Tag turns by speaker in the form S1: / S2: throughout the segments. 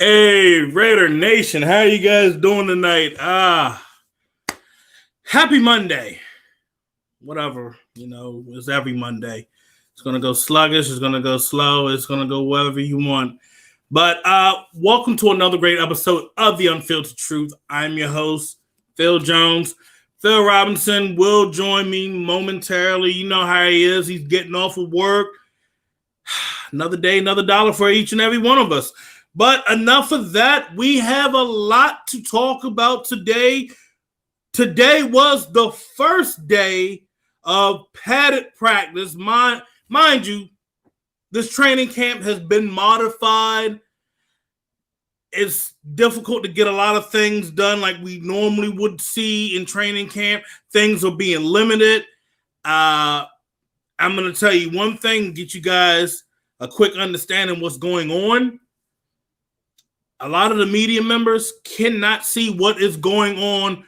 S1: Hey, Raider Nation, how you guys doing tonight? Happy Monday. Whatever, it's every Monday. It's going to go sluggish, it's going to go slow, it's going to go whatever you want. But welcome to another great episode of the UnPhiltered Truth. I'm your host, Phil Jones. Phil Robinson will join me momentarily. You know how he is. He's getting off of work. Another day, another dollar for each and every one of us. But enough of that. We have a lot to talk about today. Today was the first day of padded practice. Mind you, this training camp has been modified. It's difficult to get a lot of things done like we normally would see in training camp. Things are being limited. I'm going to tell you one thing, get you guys a quick understanding of what's going on. A lot of the media members cannot see what is going on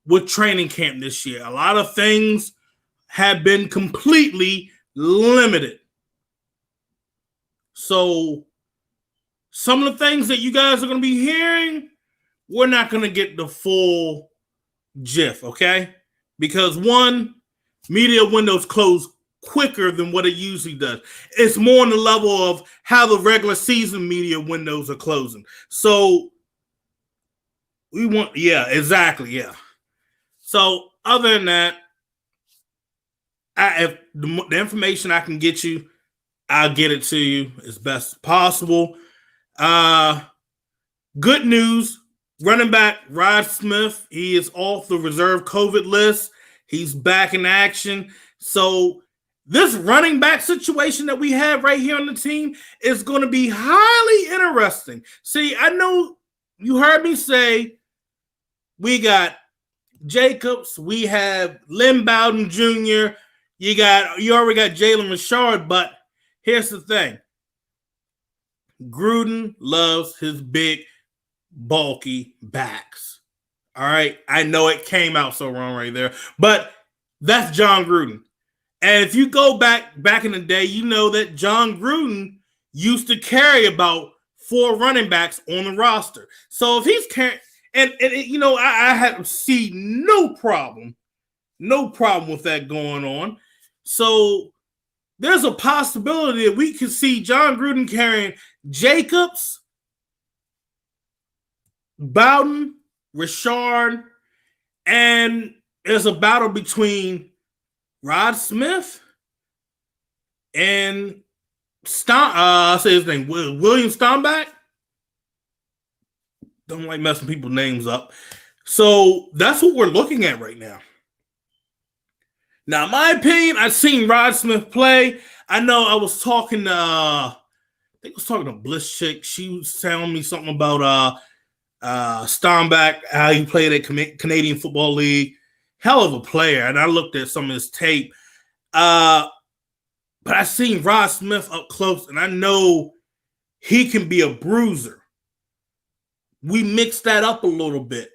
S1: with training camp this year. A lot of things have been completely limited. So some of the things that you guys are going to be hearing, we're not going to get the full gif, okay? Because one, media windows close quicker than what it usually does. It's more on the level of how the regular season media windows are closing. So exactly. So other than that, if the information I can get you, I'll get it to you as best as possible. Good news, running back Rod Smith, he is off the reserve COVID list. He's back in action. So this running back situation that we have right here on the team is going to be highly interesting. See, I know you heard me say we got Jacobs, we have Lynn Bowden Jr., you already got Jalen Richard, but here's the thing. Gruden loves his big, bulky backs. All right, I know it came out so wrong right there, but that's John Gruden. And if you go back in the day, you know that John Gruden used to carry about 4 running backs on the roster. So if he's carrying, I have see no problem with that going on. So there's a possibility that we could see John Gruden carrying Jacobs, Bowden, Richard, and there's a battle between Rod Smith and I'll say his name, William Stomback. Don't like messing people's names up. So that's what we're looking at right now. Now, in my opinion, I've seen Rod Smith play. I know I was talking to, I think I was talking to Bliss Chick. She was telling me something about Stomback, how he played at Canadian Football League. Hell of a player. And I looked at some of his tape. But I seen Rod Smith up close, and I know he can be a bruiser. We mixed that up a little bit.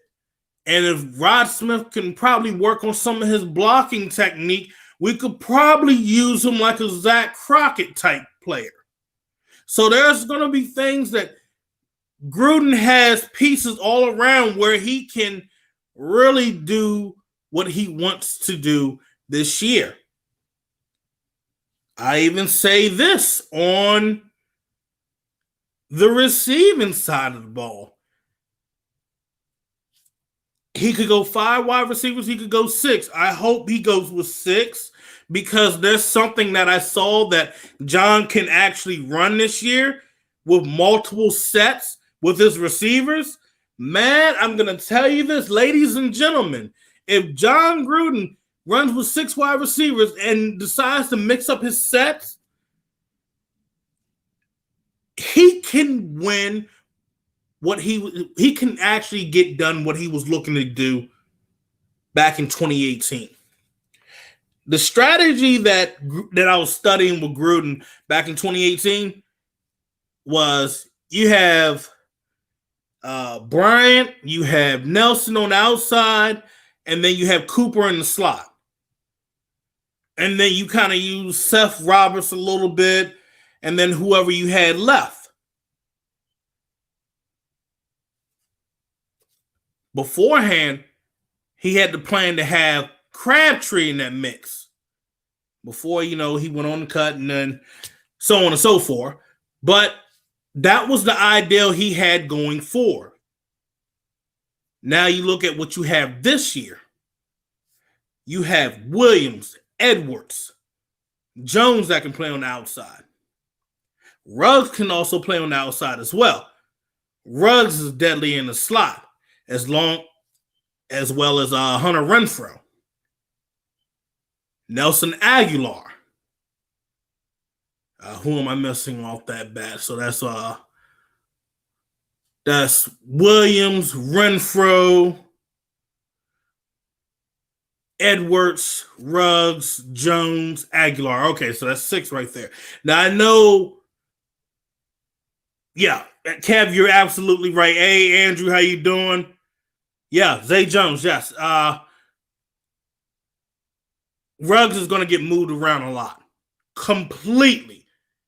S1: And if Rod Smith can probably work on some of his blocking technique, we could probably use him like a Zach Crockett type player. So there's going to be things that Gruden has pieces all around where he can really do what he wants to do this year. I even say this on the receiving side of the ball. He could go 5 wide receivers. He could go 6. I hope he goes with 6 because there's something that I saw that John can actually run this year with multiple sets with his receivers. Man, I'm going to tell you this, ladies and gentlemen. If John Gruden runs with 6 wide receivers and decides to mix up his sets, he can win what he can actually get done what he was looking to do back in 2018. The strategy that I was studying with Gruden back in 2018 was you have Bryant, you have Nelson on the outside, and then you have Cooper in the slot. And then you kind of use Seth Roberts a little bit, and then whoever you had left. beforehand, he had the plan to have Crabtree in that mix before, he went on the cut and then so on and so forth. But that was the ideal he had going forward. Now you look at what you have this year. You have Williams, Edwards, Jones that can play on the outside. Ruggs can also play on the outside as well. Ruggs is deadly in the slot as well as Hunter Renfrow. Nelson Aguilar. Who am I missing off that bat? So that's Williams, Renfrow, Edwards, Ruggs, Jones, Aguilar. Okay, so that's 6 right there. Now I know, yeah, Kev, you're absolutely right. Hey, Andrew, how you doing? Yeah, Zay Jones, yes. Ruggs is going to get moved around a lot. Completely.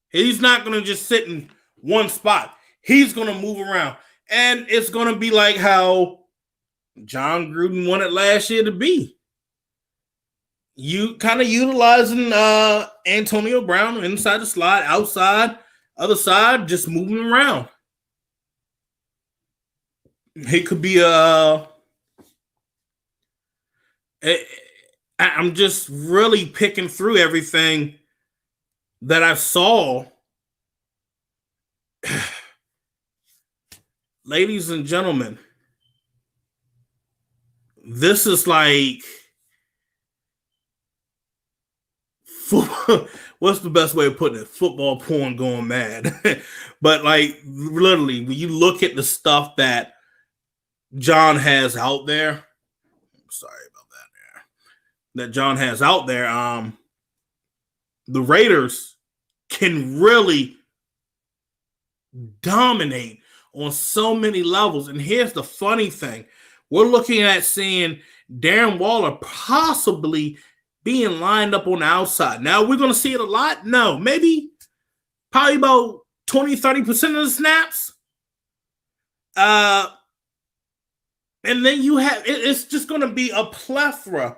S1: He's not going to just sit in one spot. He's going to move around. And it's going to be like how John Gruden wanted last year to be. You kind of utilizing Antonio Brown inside the slot, outside, other side, just moving around. He could be I'm just really picking through everything that I saw. Ladies and gentlemen, this is like, what's the best way of putting it? Football porn going mad. But like literally, when you look at the stuff that John has out there, I'm sorry about that John has out there, the Raiders can really dominate on so many levels. And here's the funny thing. We're looking at seeing Darren Waller possibly being lined up on the outside. Now, we're going to see it a lot? No. Maybe probably about 20, 30% of the snaps. And then you have, it's just going to be a plethora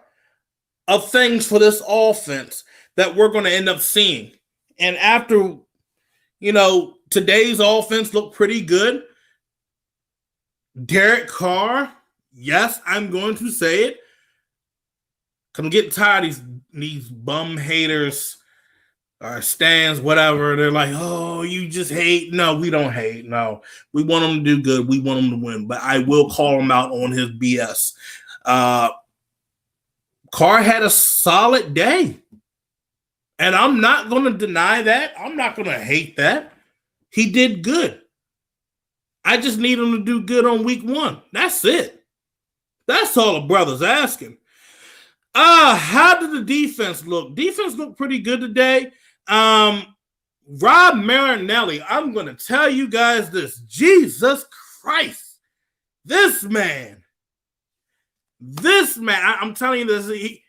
S1: of things for this offense that we're going to end up seeing. And after, today's offense looked pretty good. Derek Carr, yes, I'm going to say it. I'm getting tired of these bum haters or stands, whatever. They're like, oh, you just hate. No, we don't hate. No, we want them to do good. We want them to win. But I will call him out on his BS. Carr had a solid day. And I'm not going to deny that. I'm not going to hate that. He did good. I just need him to do good on week 1. That's it. That's all the brother's asking. How did the defense look? Defense looked pretty good today. Rob Marinelli, I'm going to tell you guys this. Jesus Christ. This man, I'm telling you this.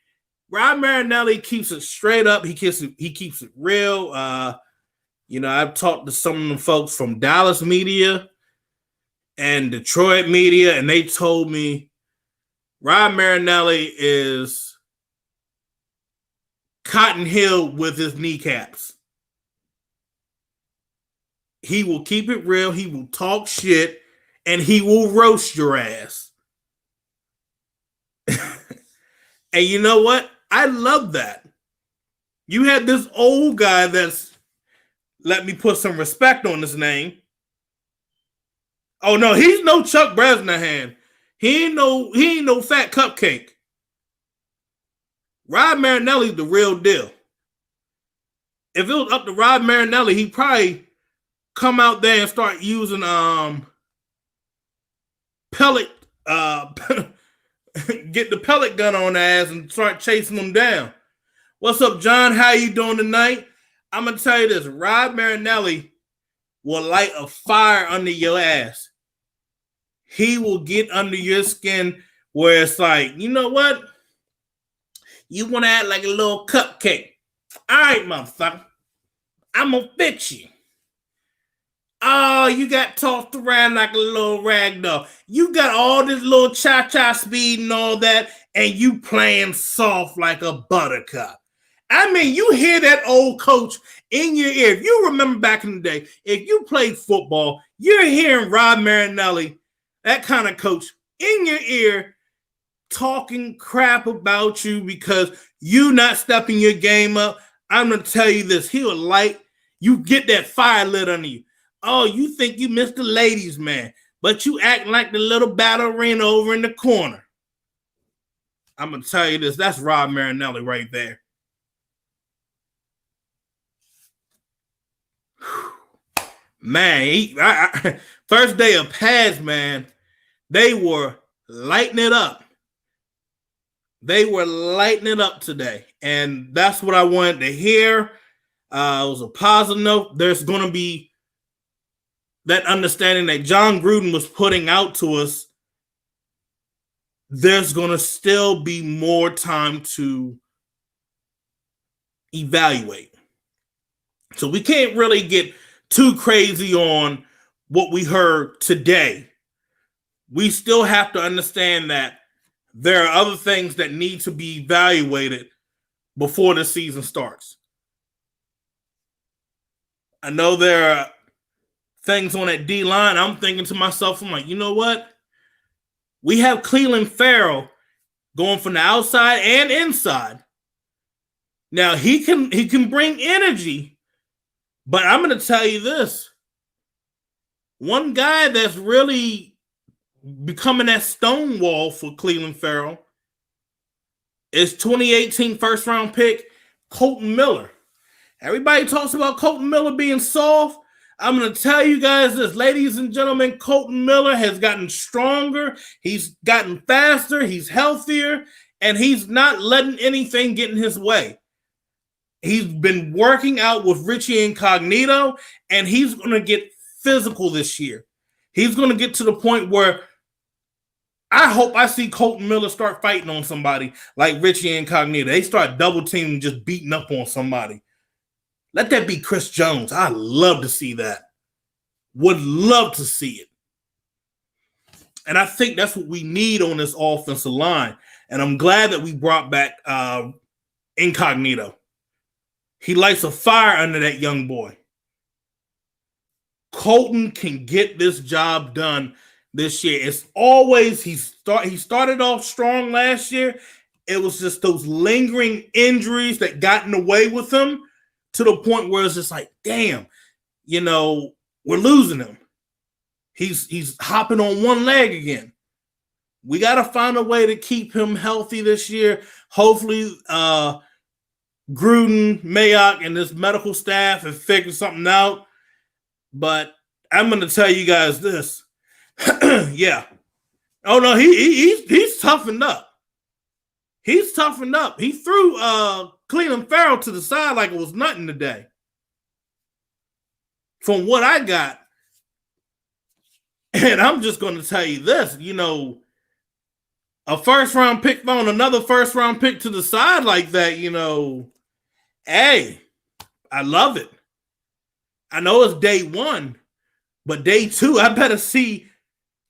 S1: Rob Marinelli keeps it straight up. He keeps it real. I've talked to some of the folks from Dallas media and Detroit media, and they told me Rob Marinelli is Cotton Hill with his kneecaps. He will keep it real. He will talk shit, and he will roast your ass. And you know what? I love that. You had this old guy that's, let me put some respect on his name. Oh no, he's no Chuck Bresnahan. He ain't no fat cupcake. Rob Marinelli's the real deal. If it was up to Rob Marinelli, he'd probably come out there and start using pellet get the pellet gun on the ass and start chasing them down. What's up, John? How you doing tonight? I'm going to tell you this. Rob Marinelli will light a fire under your ass. He will get under your skin where it's like, you know what? You want to act like a little cupcake. All right, motherfucker. I'm going to fix you. Oh, you got tossed around like a little rag doll. You got all this little cha-cha speed and all that, and you playing soft like a buttercup. I mean, you hear that old coach in your ear. If you remember back in the day, if you played football, you're hearing Rob Marinelli, that kind of coach, in your ear talking crap about you because you not stepping your game up. I'm going to tell you this. He'll light, you get that fire lit under you. Oh, you think you missed the ladies, man, but you act like the little ballerina over in the corner. I'm going to tell you this. That's Rob Marinelli right there. Man, first day of pads, man, they were lighting it up. They were lighting it up today, and that's what I wanted to hear. It was a positive note. There's going to be that understanding that John Gruden was putting out to us. There's going to still be more time to evaluate. So we can't really get too crazy on what we heard today. We still have to understand that there are other things that need to be evaluated before the season starts. I know there are things on that D line. I'm thinking to myself, I'm like, you know what? We have Clelin Ferrell going from the outside and inside. Now he can bring energy, but I'm going to tell you this. One guy that's really becoming that stonewall for Clelin Ferrell is 2018 first round pick Colton Miller. Everybody talks about Colton Miller being soft. I'm going to tell you guys this, ladies and gentlemen, Colton Miller has gotten stronger. He's gotten faster. He's healthier, and he's not letting anything get in his way. He's been working out with Richie Incognito, and he's going to get physical this year. He's going to get to the point where I hope I see Colton Miller start fighting on somebody like Richie Incognito. They start double teaming, just beating up on somebody. Let that be Chris Jones. I'd love to see that. Would love to see it. And I think that's what we need on this offensive line. And I'm glad that we brought back Incognito. He lights a fire under that young boy. Colton can get this job done this year. It's always, he started off strong last year. It was just those lingering injuries that got in the way with him, to the point where it's just like, damn, we're losing him. He's hopping on one leg again. We got to find a way to keep him healthy this year. Hopefully, Gruden, Mayock, and this medical staff have figured something out. But I'm going to tell you guys this. Yeah. Oh, no, he's toughened up. He's toughened up. He threw Clelin Ferrell to the side like it was nothing today. From what I got, and I'm just going to tell you this, a first-round pick throwing another first-round pick to the side like that, hey, I love it. I know it's day one, but day two, I better see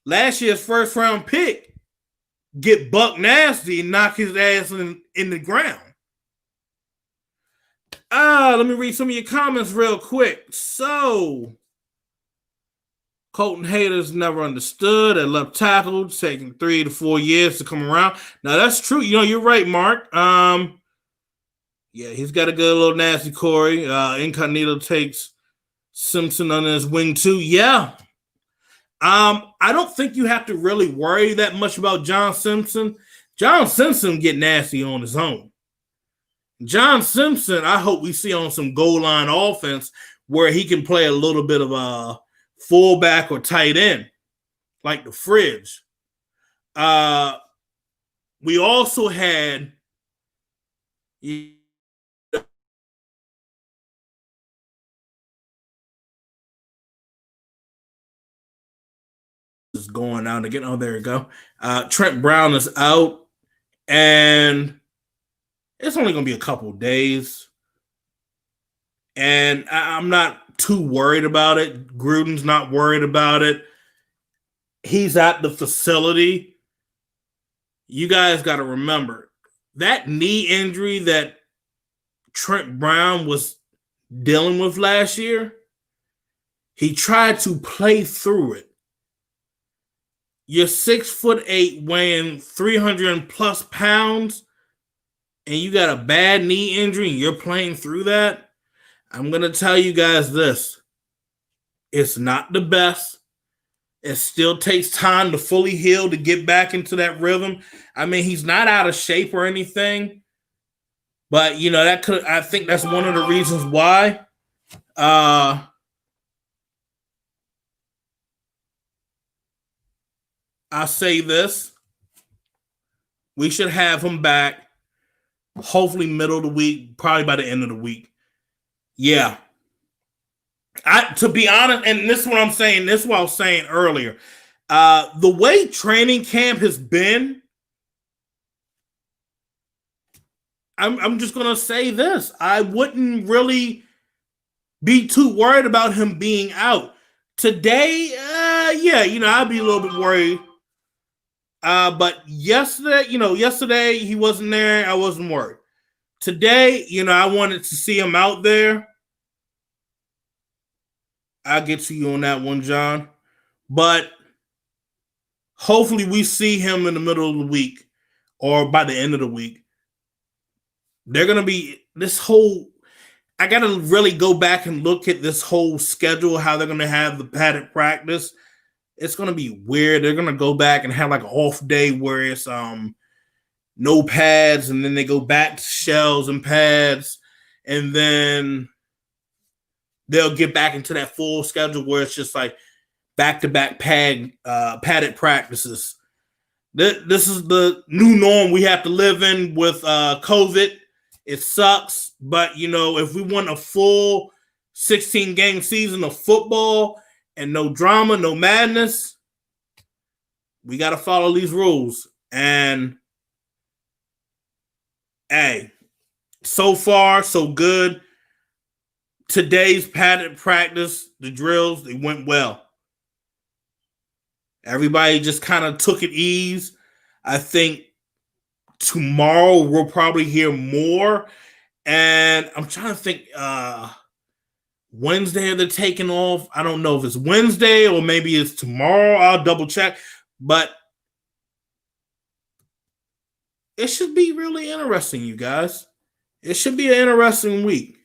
S1: last year's first-round pick get buck nasty and knock his ass in the ground. Let me read some of your comments real quick. So, Colton haters never understood at left tackle, taking 3 to 4 years to come around. Now, that's true. You're right, Mark. Yeah, he's got a good little nasty Corey. Incognito takes Simpson under his wing, too. Yeah. I don't think you have to really worry that much about John Simpson. John Simpson get nasty on his own. John Simpson, I hope we see on some goal line offense where he can play a little bit of a fullback or tight end, like the fridge. We also had is going out again. Oh, there we go. Trent Brown is out, and it's only going to be a couple days. And I'm not too worried about it. Gruden's not worried about it. He's at the facility. You guys got to remember that knee injury that Trent Brown was dealing with last year. He tried to play through it. You're 6'8", weighing 300 plus pounds, and you got a bad knee injury and you're playing through that. I'm going to tell you guys this. It's not the best. It still takes time to fully heal, to get back into that rhythm. I mean, he's not out of shape or anything, but I think that's one of the reasons why. I'll say this. We should have him back hopefully middle of the week, probably by the end of the week. Yeah. To be honest, and this is what I'm saying, this is what I was saying earlier. The way training camp has been, I'm just going to say this. I wouldn't really be too worried about him being out. Today, I'd be a little bit worried. But yesterday he wasn't there. I wasn't worried. Today, I wanted to see him out there. I'll get to you on that one, John. But hopefully we see him in the middle of the week or by the end of the week. They're going to be I got to really go back and look at this whole schedule, how they're going to have the padded practice. It's going to be weird. They're going to go back and have like an off day where it's no pads, and then they go back to shells and pads, and then they'll get back into that full schedule where it's just like back-to-back padded practices. This is the new norm we have to live in with COVID. It sucks, but if we want a full 16-game season of football and no drama, no madness, we got to follow these rules. And hey, so far so good. Today's padded practice, the drills, they went well. Everybody just kind of took it easy. I think tomorrow we'll probably hear more. And I'm trying to think, Wednesday they're taking off. I don't know if it's Wednesday or maybe it's tomorrow. I'll double check. But it should be really interesting, you guys. It should be an interesting week.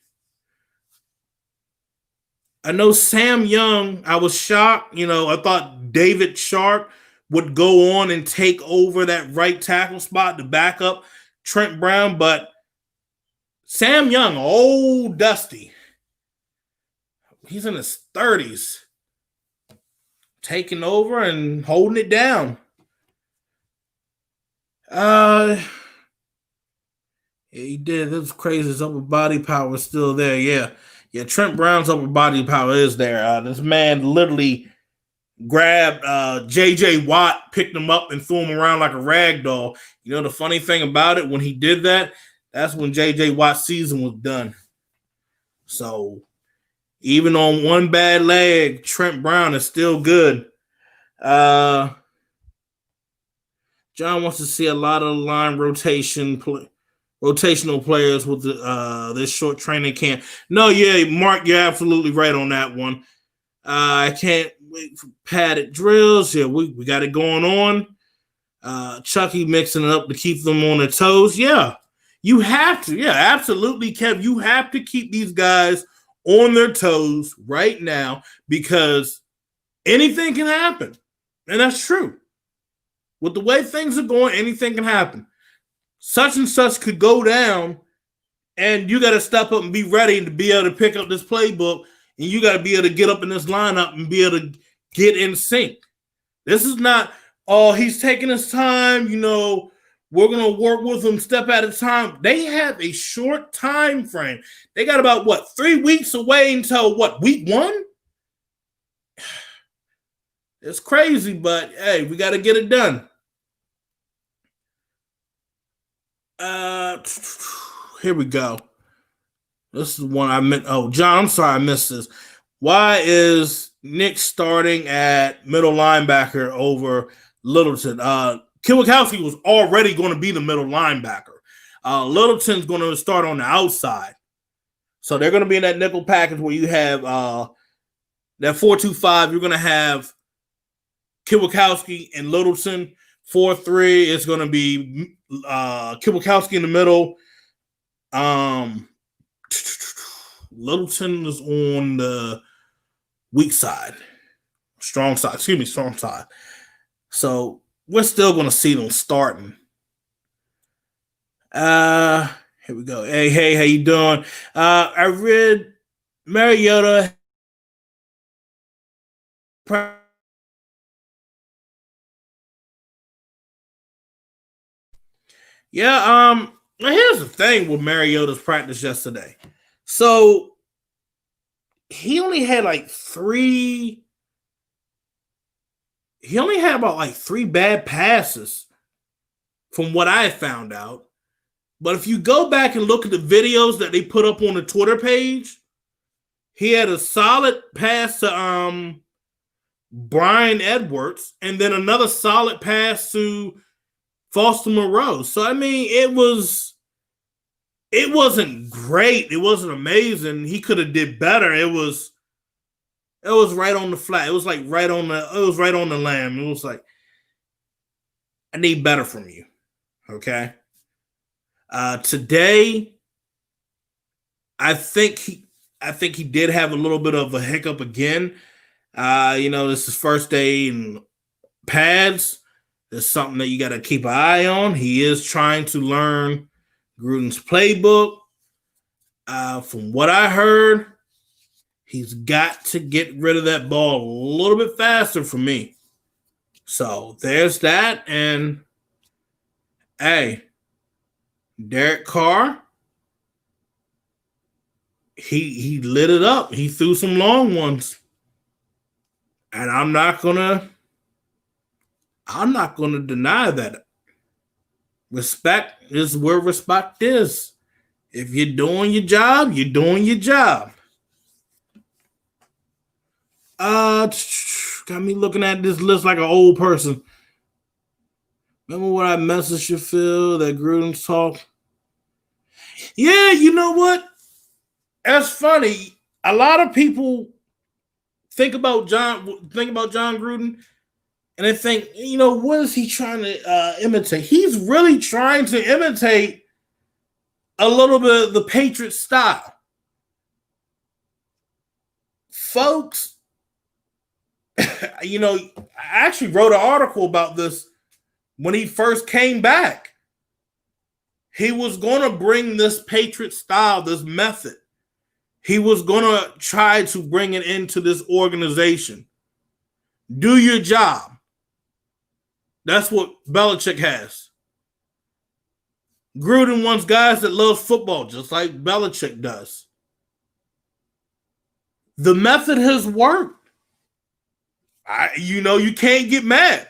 S1: I know Sam Young, I was shocked. I thought David Sharp would go on and take over that right tackle spot to back up Trent Brown, but Sam Young, old Dusty, he's in his 30s, taking over and holding it down. He did. It was crazy. His upper body power is still there. Yeah, Trent Brown's upper body power is there. This man literally grabbed J.J. Watt, picked him up, and threw him around like a rag doll. The funny thing about it, when he did that, that's when J.J. Watt's season was done. So even on one bad leg, Trent Brown is still good. John wants to see a lot of line rotational players with this short training camp. No, yeah, Mark, you're absolutely right on that one. I can't wait for padded drills. Yeah, we got it going on. Chucky mixing it up to keep them on their toes. Yeah, you have to. Yeah, absolutely, Kev. You have to keep these guys on their toes right now because anything can happen. And that's true. With the way things are going, anything can happen. Such and such could go down, and you got to step up and be ready to be able to pick up this playbook, and you got to be able to get up in this lineup and be able to get in sync. This is not, he's taking his time, we're going to work with him step at a time. They have a short time frame. They got about, 3 weeks away until, week 1? It's crazy, but, hey, we got to get it done. Here we go. This is one I meant. Oh, John, I'm sorry I missed this. Why is Nick starting at middle linebacker over Littleton? Kiwakowski was already going to be the middle linebacker. Littleton's going to start on the outside. So they're going to be in that nickel package where you have that 4-2-5. You're going to have Kiwakowski and Littleton. 4-3 is going to be Kiwakowski in the middle. Littleton is on the weak side. Strong side. So we're still going to see them starting. Here we go. Hey, how you doing? I read Mariota. Yeah, here's the thing with Mariota's practice yesterday. So he only had about three bad passes from what I found out. But if you go back and look at the videos that they put up on the Twitter page, he had a solid pass to Brian Edwards and then another solid pass to Foster Moreau. So, I mean, it wasn't great. It wasn't amazing. He could have did better. It was right on the flat. It was right on the lamb. It was like, I need better from you. Okay. Today, I think he did have a little bit of a hiccup again. This is first day in pads. There's something that you got to keep an eye on. He is trying to learn Gruden's playbook. From what I heard, he's got to get rid of that ball a little bit faster for me. So there's that. And hey, Derek Carr, he lit it up. He threw some long ones. And I'm not gonna deny that. Respect is where respect is. If you're doing your job, you're doing your job. Got me looking at this list like an old person. Remember what I messaged you, Phil, that Gruden's talk? Yeah, you know what? That's funny. A lot of people think about John Gruden, and they think, what is he trying to imitate? He's really trying to imitate a little bit of the Patriot style. Folks, I actually wrote an article about this when he first came back. He was going to bring this Patriot style, this method. He was going to try to bring it into this organization. Do your job. That's what Belichick has. Gruden wants guys that love football, just like Belichick does. The method has worked. You can't get mad.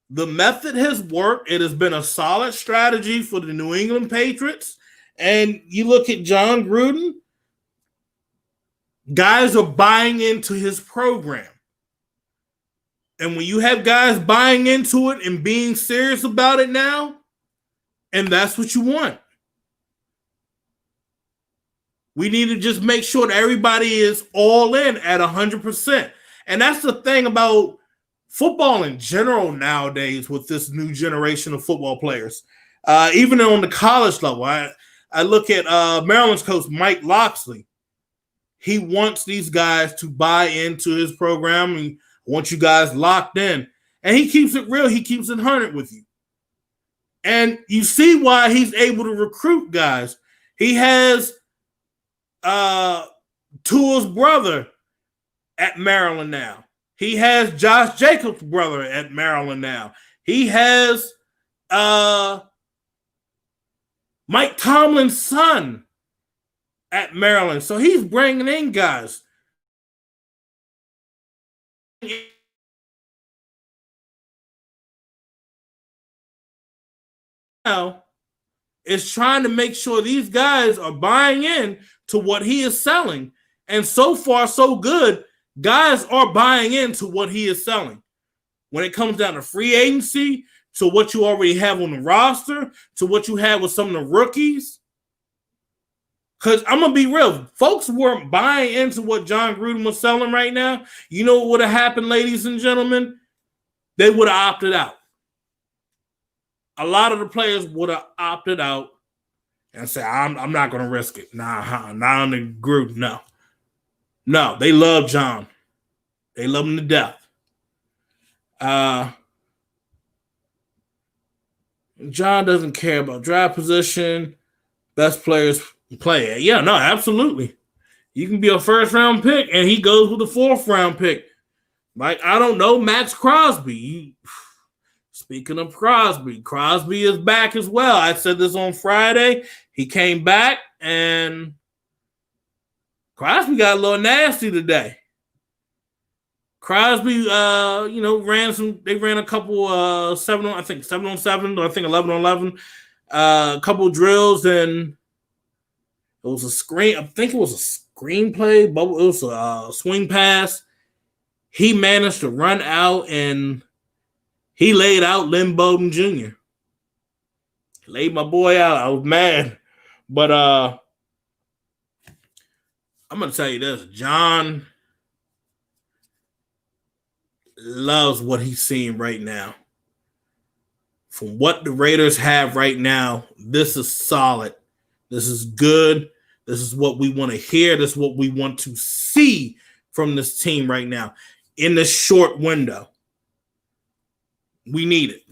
S1: The method has worked. It has been a solid strategy for the New England Patriots. And you look at John Gruden, guys are buying into his program. And when you have guys buying into it and being serious about it now, and that's what you want. We need to just make sure that everybody is all in at 100%. And that's the thing about football in general nowadays with this new generation of football players. Even on the college level, I look at Maryland's coach, Mike Locksley. He wants these guys to buy into his program and wants you guys locked in. And he keeps it real. He keeps it 100 with you. And you see why he's able to recruit guys. He has Tua's brother at Maryland now. He has Josh Jacobs' brother at Maryland now. He has Mike Tomlin's son at Maryland. So he's bringing in guys. Now is trying to make sure these guys are buying in to what he is selling. And so far, so good. Guys are buying into what he is selling. When it comes down to free agency, to what you already have on the roster, to what you have with some of the rookies. Because I'm going to be real. Folks weren't buying into what John Gruden was selling right now. You know what would have happened, ladies and gentlemen? They would have opted out. A lot of the players would have opted out and said, I'm not going to risk it. Nah, not on the Gruden. No, they love John. They love him to death. John doesn't care about draft position. Best players play. Yeah, no, absolutely. You can be a first-round pick, and he goes with a fourth-round pick. Like, I don't know, Max Crosby. Speaking of Crosby is back as well. I said this on Friday. He came back, and Crosby got a little nasty today. Crosby, they ran a couple 7 on 7, or I think 11 on 11, a couple drills, and it was a screen. I think it was a screenplay, but it was a swing pass. He managed to run out, and he laid out Lynn Bowden Jr. Laid my boy out. I was mad, but I'm gonna tell you this: John loves what he's seeing right now. From what the Raiders have right now, this is solid. This is good. This is what we want to hear. This is what we want to see from this team right now in this short window. We need it.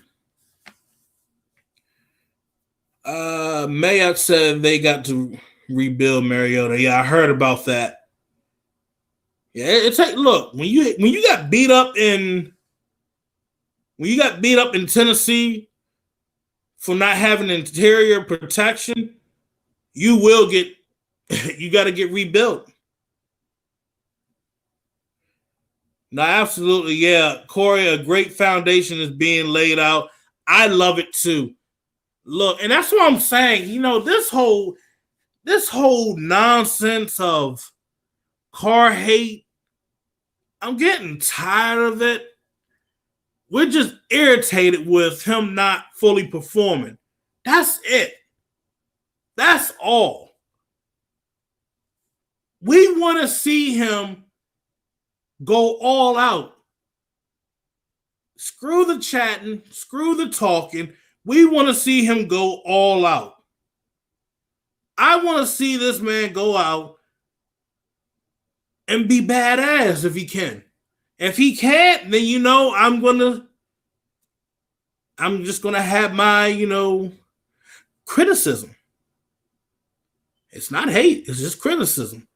S1: Mayock said they got to rebuild Mariota. Yeah, I heard about that. Yeah, it's like, look, when you got beat up in Tennessee for not having interior protection, you got to get rebuilt. No, absolutely, yeah. Corey, a great foundation is being laid out. I love it too. Look, and that's what I'm saying. You know, this whole nonsense of Carr hate, I'm getting tired of it. We're just irritated with him not fully performing. That's it. That's all. We want to see him go all out. Screw the chatting, screw the talking. We want to see him go all out. I want to see this man go out and be badass if he can. If he can't, then I'm just gonna have my criticism. It's not hate, it's just criticism.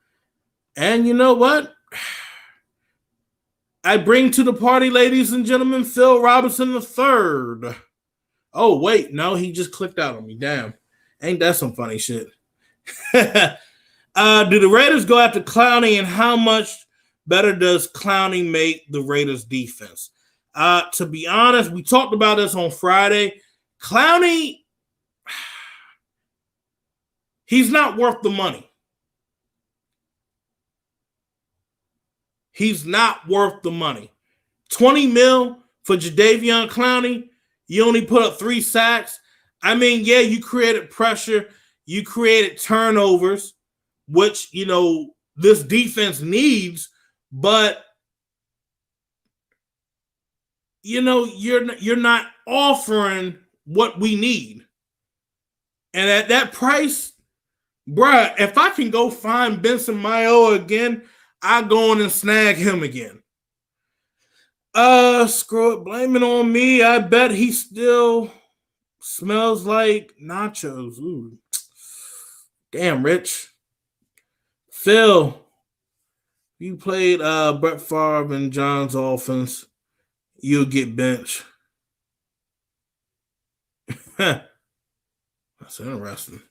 S1: And you know what? I bring to the party, ladies and gentlemen, Phil Robinson III. Oh, wait, no, he just clicked out on me. Damn. Ain't that some funny shit? Do the Raiders go after Clowney, and how much better does Clowney make the Raiders defense? To be honest, we talked about this on Friday. Clowney, he's not worth the money. He's not worth the money. $20 million for Jadeveon Clowney. You only put up 3 sacks. I mean, yeah, you created pressure. You created turnovers, which, this defense needs. But, you're not offering what we need. And at that price, bruh, if I can go find Benson Mayo again, I go on and snag him again. Screw it. Blame it on me. I bet he still smells like nachos. Ooh. Damn, Rich. Phil, you played Brett Favre and John's offense, you'll get benched. That's interesting.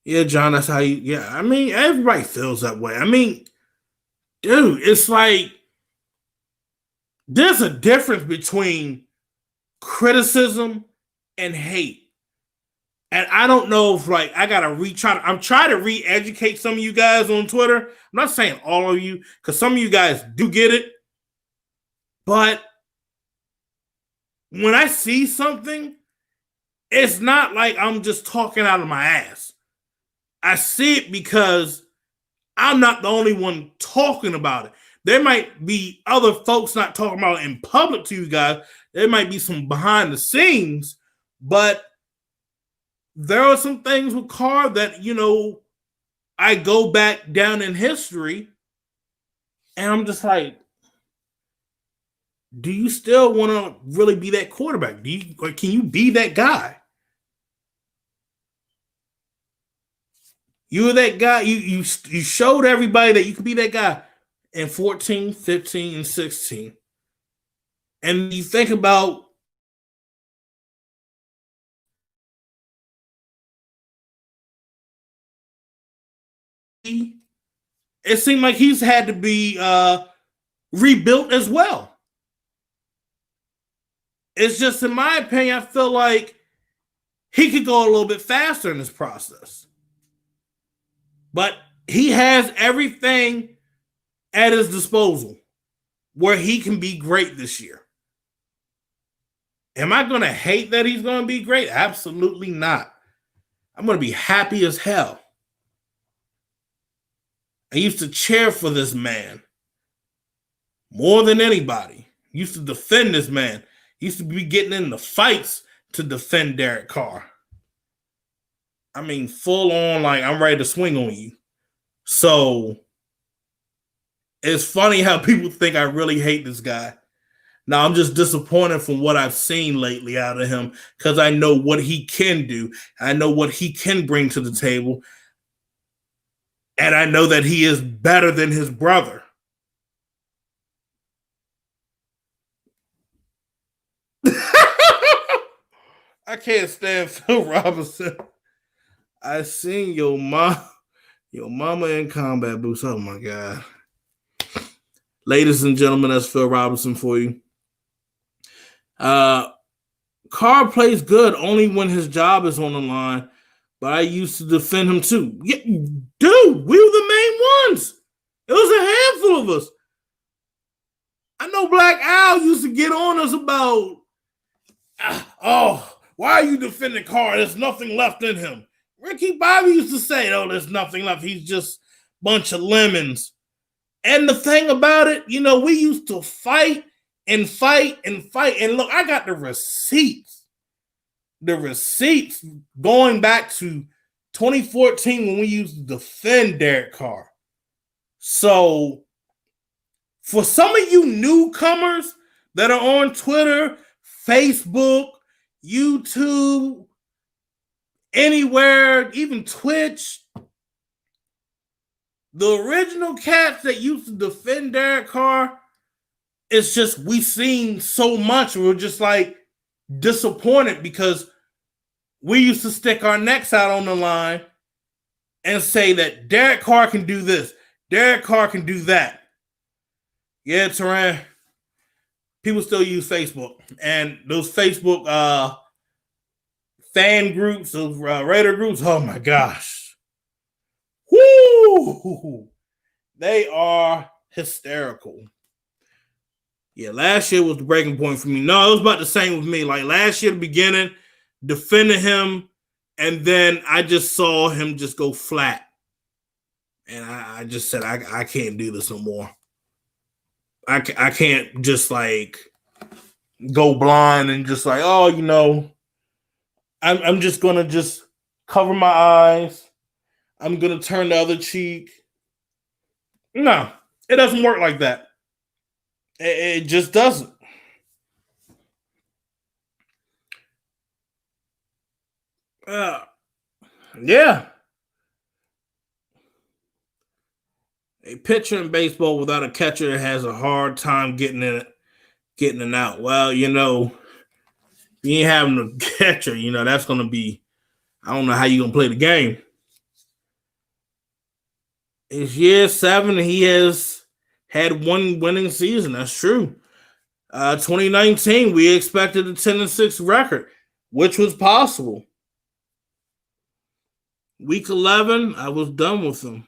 S1: Yeah, John, that's how you. Yeah, I mean, everybody feels that way. I mean, dude, it's like there's a difference between criticism and hate. And I don't know if like I gotta I'm trying to re-educate some of you guys on Twitter. I'm not saying all of you, because some of you guys do get it. But when I see something, it's not like I'm just talking out of my ass. I see it because I'm not the only one talking about it. There might be other folks not talking about it in public to you guys. There might be some behind the scenes, but there are some things with Carr that, you know, I go back down in history and I'm just like, do you still want to really be that quarterback? Can you be that guy? You were that guy. You showed everybody that you could be that guy in 14, 15, and 16. And you think about it seemed like he's had to be rebuilt as well. It's just, in my opinion, I feel like he could go a little bit faster in this process. But he has everything at his disposal where he can be great this year. Am I going to hate that he's going to be great? Absolutely not. I'm going to be happy as hell. I used to cheer for this man more than anybody. I used to defend this man. I used to be getting in the fights to defend Derek Carr. I mean, full on, like, I'm ready to swing on you. So it's funny how people think I really hate this guy. Now, I'm just disappointed from what I've seen lately out of him, because I know what he can do. I know what he can bring to the table. And I know that he is better than his brother. I can't stand Phil Robinson. I seen your mama in combat boots. Oh my God. Ladies and gentlemen, that's Phil Robinson for you. Carr plays good only when his job is on the line, but I used to defend him too. Yeah, dude, we were the main ones. It was a handful of us. I know Black Al used to get on us about, why are you defending Carr? There's nothing left in him. Ricky Bobby used to say, there's nothing left. He's just a bunch of lemons. And the thing about it, you know, we used to fight and fight and fight. And look, I got the receipts. The receipts going back to 2014 when we used to defend Derek Carr. So for some of you newcomers that are on Twitter, Facebook, YouTube, anywhere, even Twitch, the original cats that used to defend Derek Carr, it's just we've seen so much. We're just like disappointed because we used to stick our necks out on the line and say that Derek Carr can do this, Derek Carr can do that. Yeah, Teran, people still use Facebook, and those Facebook fan groups, those Raider groups, oh my gosh. Woo! They are hysterical. Yeah, last year was the breaking point for me. No, it was about the same with me. Like last year, the beginning, defending him, and then I just saw him just go flat. And I just said, I can't do this no more. I can't just like go blind and just like, you know, I'm just going to just cover my eyes. I'm going to turn the other cheek. No, it doesn't work like that. It just doesn't. Yeah. A pitcher in baseball without a catcher has a hard time getting it out. Well, you know, you ain't having a catcher, you know, that's going to be, I don't know how you're going to play the game. It's year 7, and he has had one winning season. That's true. 2019, we expected a 10-6 record, which was possible. Week 11, I was done with him.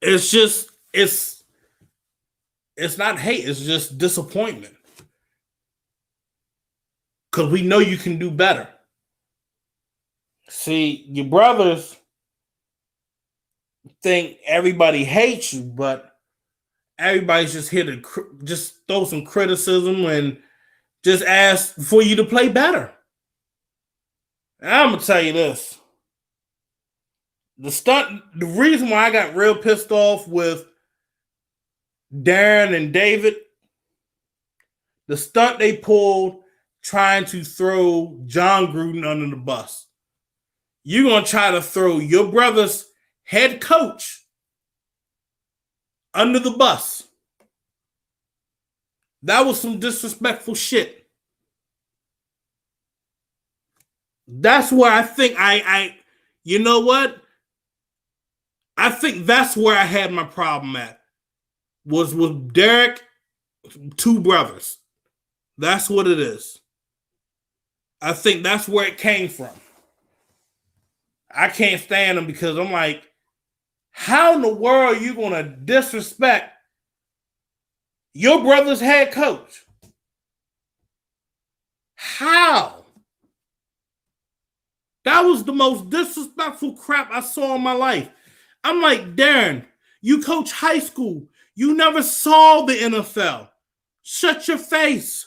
S1: It's just, it's not hate, it's just disappointment. Because we know you can do better. See, your brothers think everybody hates you, but everybody's just here to just throw some criticism and just ask for you to play better. And I'm gonna tell you this: the reason why I got real pissed off with Darren and David, the stunt they pulled trying to throw John Gruden under the bus. You're gonna try to throw your brother's head coach under the bus. That was some disrespectful shit. That's where I think you know what? I think that's where I had my problem at. Was with Derek, two brothers. That's what it is. I think that's where it came from. I can't stand them because I'm like, how in the world are you going to disrespect your brother's head coach? How? That was the most disrespectful crap I saw in my life. I'm like, Darren, you coach high school. You never saw the NFL. Shut your face.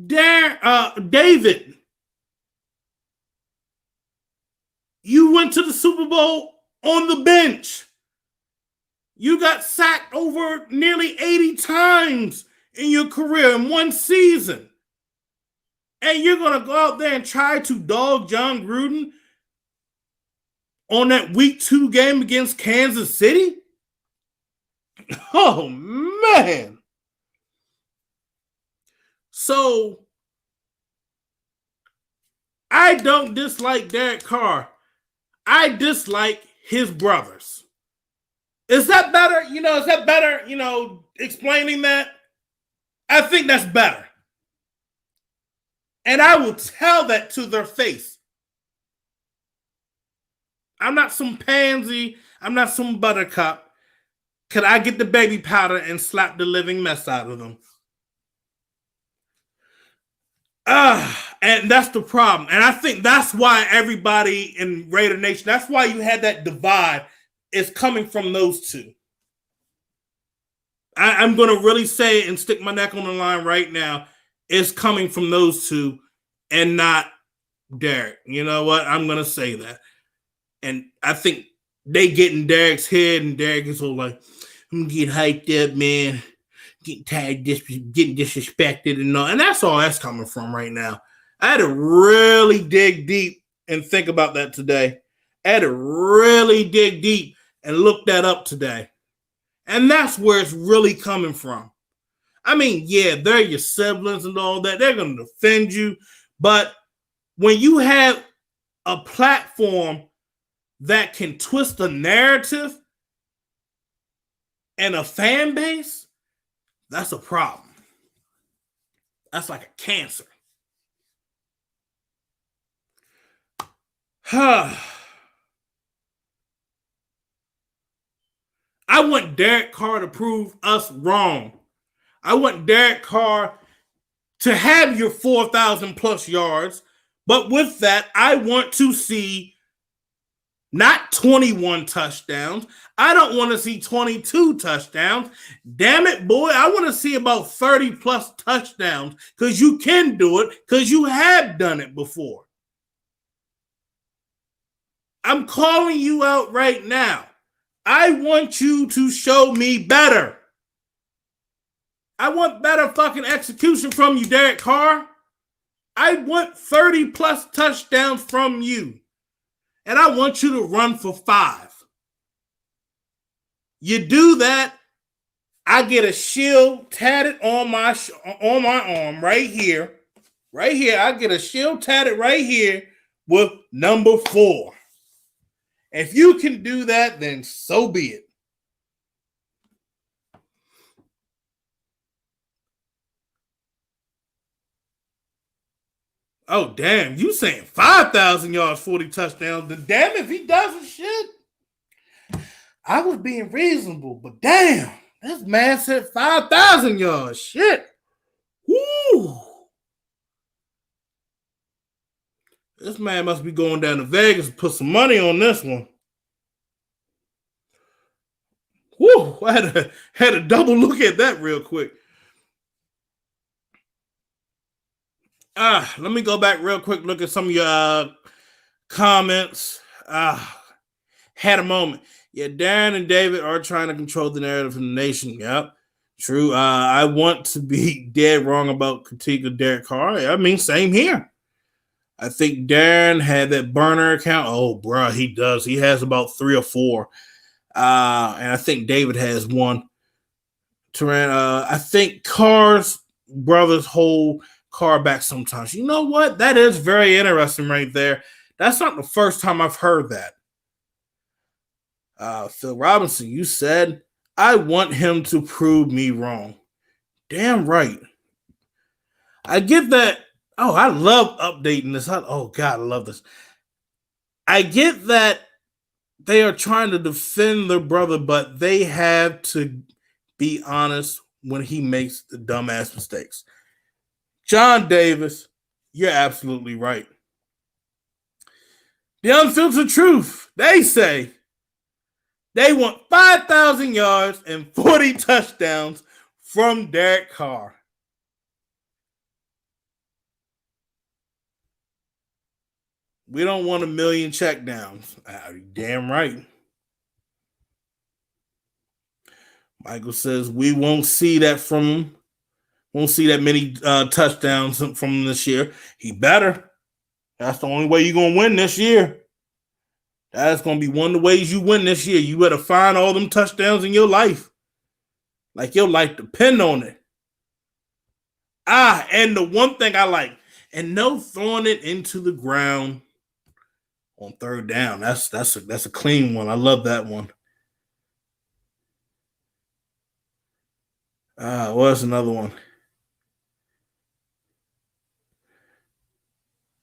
S1: David, you went to the Super Bowl on the bench. You got sacked over nearly 80 times in your career in one season. And you're going to go out there and try to dog John Gruden on that week 2 game against Kansas City? Oh, man. So, I don't dislike Derek Carr. I dislike his brothers. Is that better? Is that better, explaining that? I think that's better. And I will tell that to their face. I'm not some pansy. I'm not some buttercup. Could I get the baby powder and slap the living mess out of them? And that's the problem. And I think that's why everybody in Raider Nation, that's why you had that divide, is coming from those two. I'm going to really say and stick my neck on the line right now. It's coming from those two and not Derek. You know what? I'm going to say that. And I think they get in Derek's head, and Derek is all like, I'm going to get hyped up, man. Getting tired of getting disrespected and all. And that's all that's coming from right now. I had to really dig deep and think about that today. I had to really dig deep and look that up today. And that's where it's really coming from. I mean, yeah, they're your siblings and all that. They're going to defend you. But when you have a platform that can twist a narrative and a fan base, that's a problem. That's like a cancer. I want Derek Carr to prove us wrong. I want Derek Carr to have your 4,000 plus yards. But with that, I want to see not 21 touchdowns. I don't want to see 22 touchdowns. Damn it, boy. I want to see about 30 plus touchdowns because you can do it because you have done it before. I'm calling you out right now. I want you to show me better. I want better fucking execution from you, Derek Carr. I want 30 plus touchdowns from you. And I want you to run for 5. You do that, I get a shield tatted on my arm right here. Right here, I get a shield tatted right here with number 4. If you can do that, then so be it. Oh, damn. You saying 5,000 yards, 40 touchdowns. Then damn if he does some shit. I was being reasonable, but damn. This man said 5,000 yards. Shit. Woo. This man must be going down to Vegas to put some money on this one. Woo. I had a double look at that real quick. Let me go back real quick, look at some of your comments. Had a moment. Yeah, Darren and David are trying to control the narrative in the nation. Yep, true. I want to be dead wrong about critique of Derek Carr. I mean, same here. I think Darren had that burner account. Oh, bro, he does. He has about 3 or 4. And I think David has one. Turan, I think Carr's brothers hold Carr back sometimes. You know what? That is very interesting right there. That's not the first time I've heard that. Phil Robinson, you said, I want him to prove me wrong. Damn right. I get that. Oh, I love updating this. Oh, God, I love this. I get that they are trying to defend their brother, but they have to be honest when he makes the dumbass mistakes. John Davis, you're absolutely right. The Unfiltered Truth, they say they want 5,000 yards and 40 touchdowns from Derek Carr. We don't want 1 million checkdowns. Damn right. Michael says we won't see that from him. Won't see that many touchdowns from him this year. He better. That's the only way you're going to win this year. That's going to be one of the ways you win this year. You better find all them touchdowns in your life. Like your life depend on it. And the one thing I like, and no throwing it into the ground on third down. That's a clean one. I love that one. What's another one?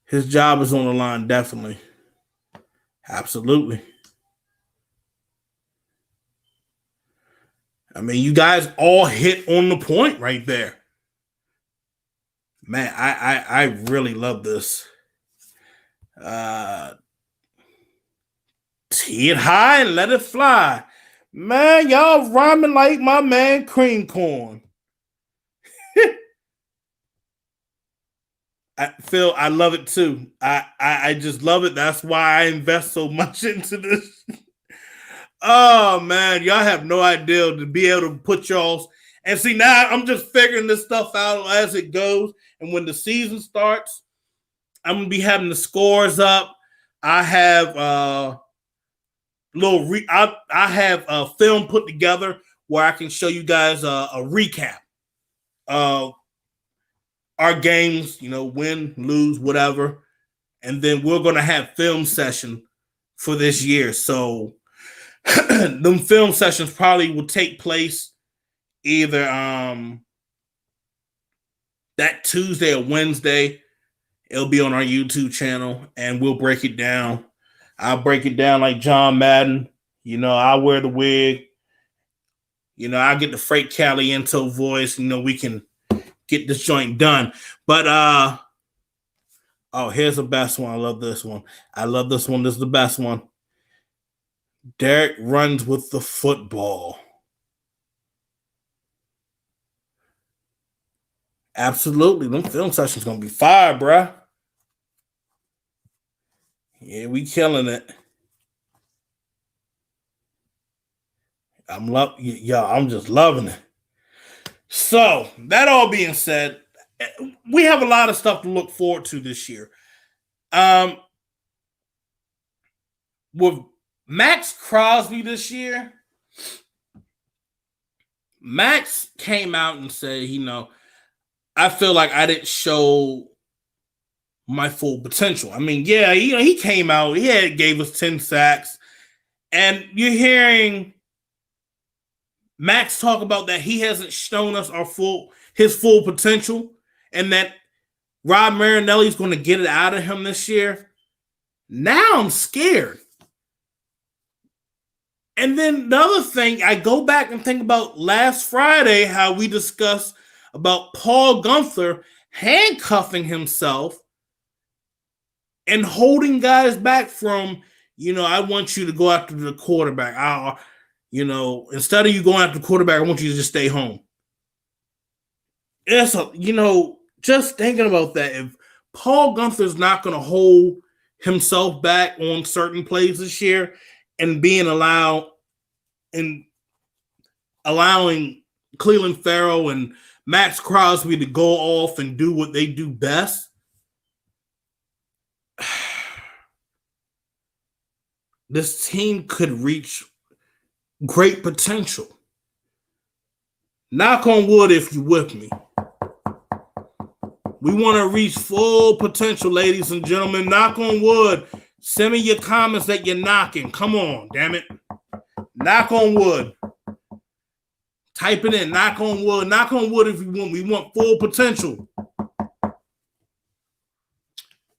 S1: His job is on the line, definitely. Absolutely. I mean, you guys all hit on the point right there. Man, I really love this. Tee it high and let it fly. Man, y'all rhyming like my man Cream Corn. Phil, I love it too. I just love it. That's why I invest so much into this. Oh man, y'all have no idea to be able to put y'all's and see now I'm just figuring this stuff out as it goes. And when the season starts, I'm gonna be having the scores up. I have I have a film put together where I can show you guys a recap of our games, win, lose, whatever. And then we're going to have film session for this year. So them film sessions probably will take place either that Tuesday or Wednesday. It'll be on our YouTube channel and we'll break it down. I'll break it down like John Madden. I'll wear the wig. I'll get the Freight Caliento voice. We can get this joint done. But here's the best one. I love this one. This is the best one. Derek runs with the football. Absolutely. Them film sessions gonna be fire, bruh. Yeah, we killing it. I'm just loving it. So, that all being said, we have a lot of stuff to look forward to this year. With Max Crosby this year, Max came out and said, I feel like I didn't show my full potential. I mean, yeah, he came out, gave us 10 sacks, and you're hearing Max talk about that he hasn't shown us his full potential, and that Rod Marinelli's going to get it out of him this year. Now I'm scared. And then the other thing, I go back and think about last Friday, how we discussed about Paul Guenther handcuffing himself and holding guys back from, I want you to go after the quarterback. Instead of you going after the quarterback, I want you to just stay home. Just thinking about that, if Paul Guenther's not going to hold himself back on certain plays this year and allowing Cleveland Farrell and Max Crosby to go off and do what they do best, this team could reach great potential. Knock on wood if you're with me. We want to reach full potential, ladies and gentlemen. Knock on wood. Send me your comments that you're knocking. Come on, damn it. Knock on wood. Type it in. Knock on wood. Knock on wood if you want. We want full potential.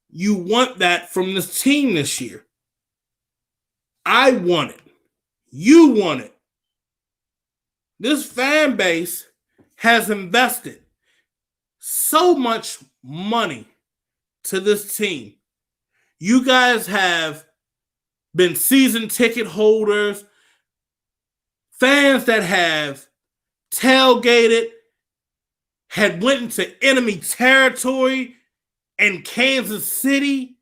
S1: You want that from this team this year. I want it. You want it. This fan base has invested so much money to this team. You guys have been season ticket holders, fans that have tailgated, had went into enemy territory in Kansas City,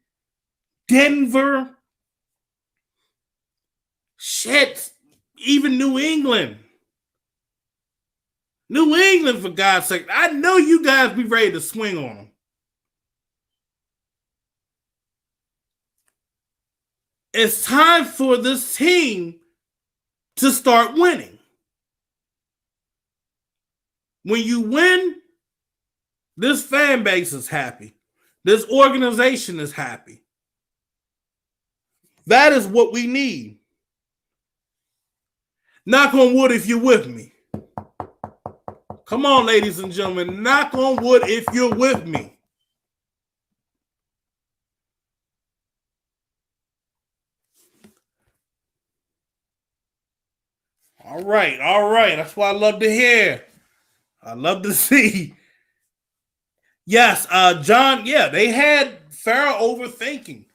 S1: Denver, even New England. New England, for God's sake. I know you guys be ready to swing on them. It's time for this team to start winning. When you win, this fan base is happy. This organization is happy. That is what we need. Knock on wood if you're with me. Come on, ladies and gentlemen. Knock on wood if you're with me. All right. That's what I love to hear. I love to see. Yes, John, they had Farrell overthinking.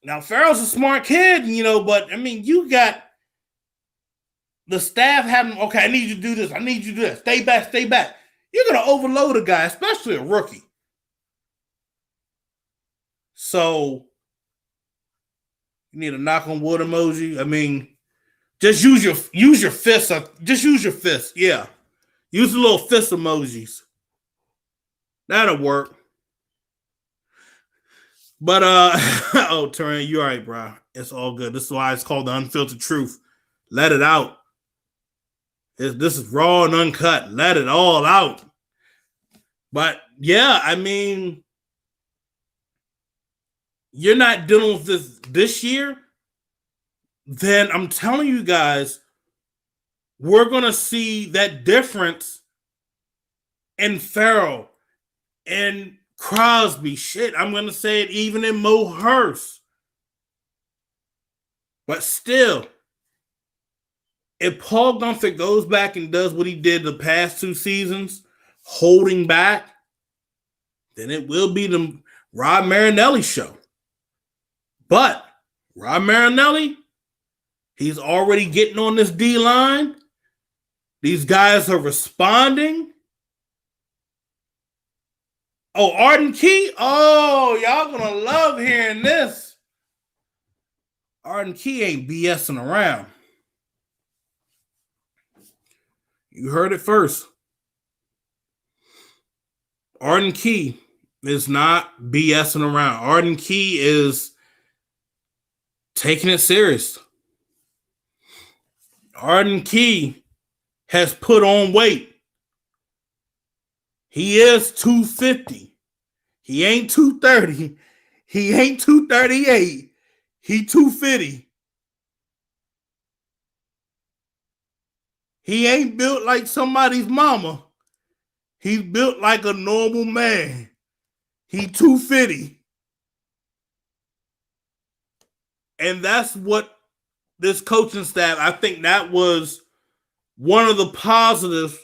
S1: Now, Farrell's a smart kid, but, you got the staff having, okay, I need you to do this. I need you to do that. Stay back. You're going to overload a guy, especially a rookie. So, you need a knock on wood emoji. Just use your fist. Just use your fist. Yeah. Use the little fist emojis. That'll work. But, Turin, you're all right, bro. It's all good. This is why it's called the Unfiltered Truth. Let it out. This is raw and uncut. Let it all out. But, you're not dealing with this year, then I'm telling you guys, we're going to see that difference in Farrell and Crosby. I'm going to say it even in Mo Hurst. But still, if Paul Guenther goes back and does what he did the past 2 seasons, holding back, then it will be the Rod Marinelli show. But Rod Marinelli, he's already getting on this D-line. These guys are responding. Oh, Arden Key? Oh, y'all going to love hearing this. Arden Key ain't BSing around. You heard it first. Arden Key is not BSing around. Arden Key is taking it serious. Arden Key has put on weight. He is 250. He ain't 230. He ain't 238. He 250. He ain't built like somebody's mama. He's built like a normal man. He 250. And that's what this coaching staff, I think that was one of the positives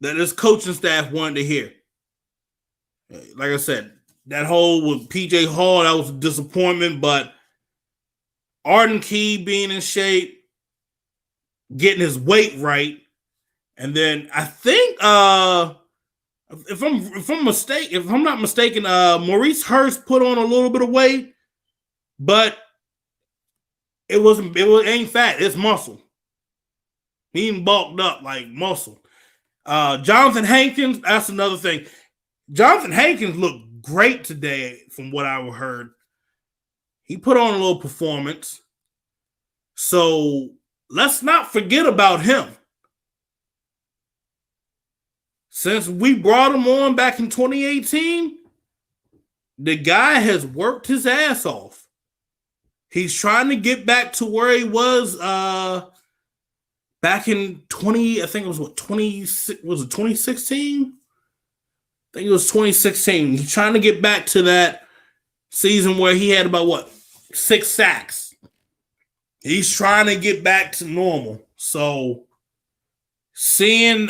S1: that this coaching staff wanted to hear. Like I said, that whole with PJ Hall, that was a disappointment, but Arden Key being in shape, getting his weight right, and then I think if I'm not mistaken, Maurice Hurst put on a little bit of weight, but it ain't fat, it's muscle. He ain't bulked up like muscle. Jonathan Hankins, that's another thing. Jonathan Hankins looked great today from what I heard. He put on a little performance. So let's not forget about him. Since we brought him on back in 2018, the guy has worked his ass off. He's trying to get back to where he was back in 2016? I think it was 2016. He's trying to get back to that season where he had about 6 sacks. He's trying to get back to normal. So seeing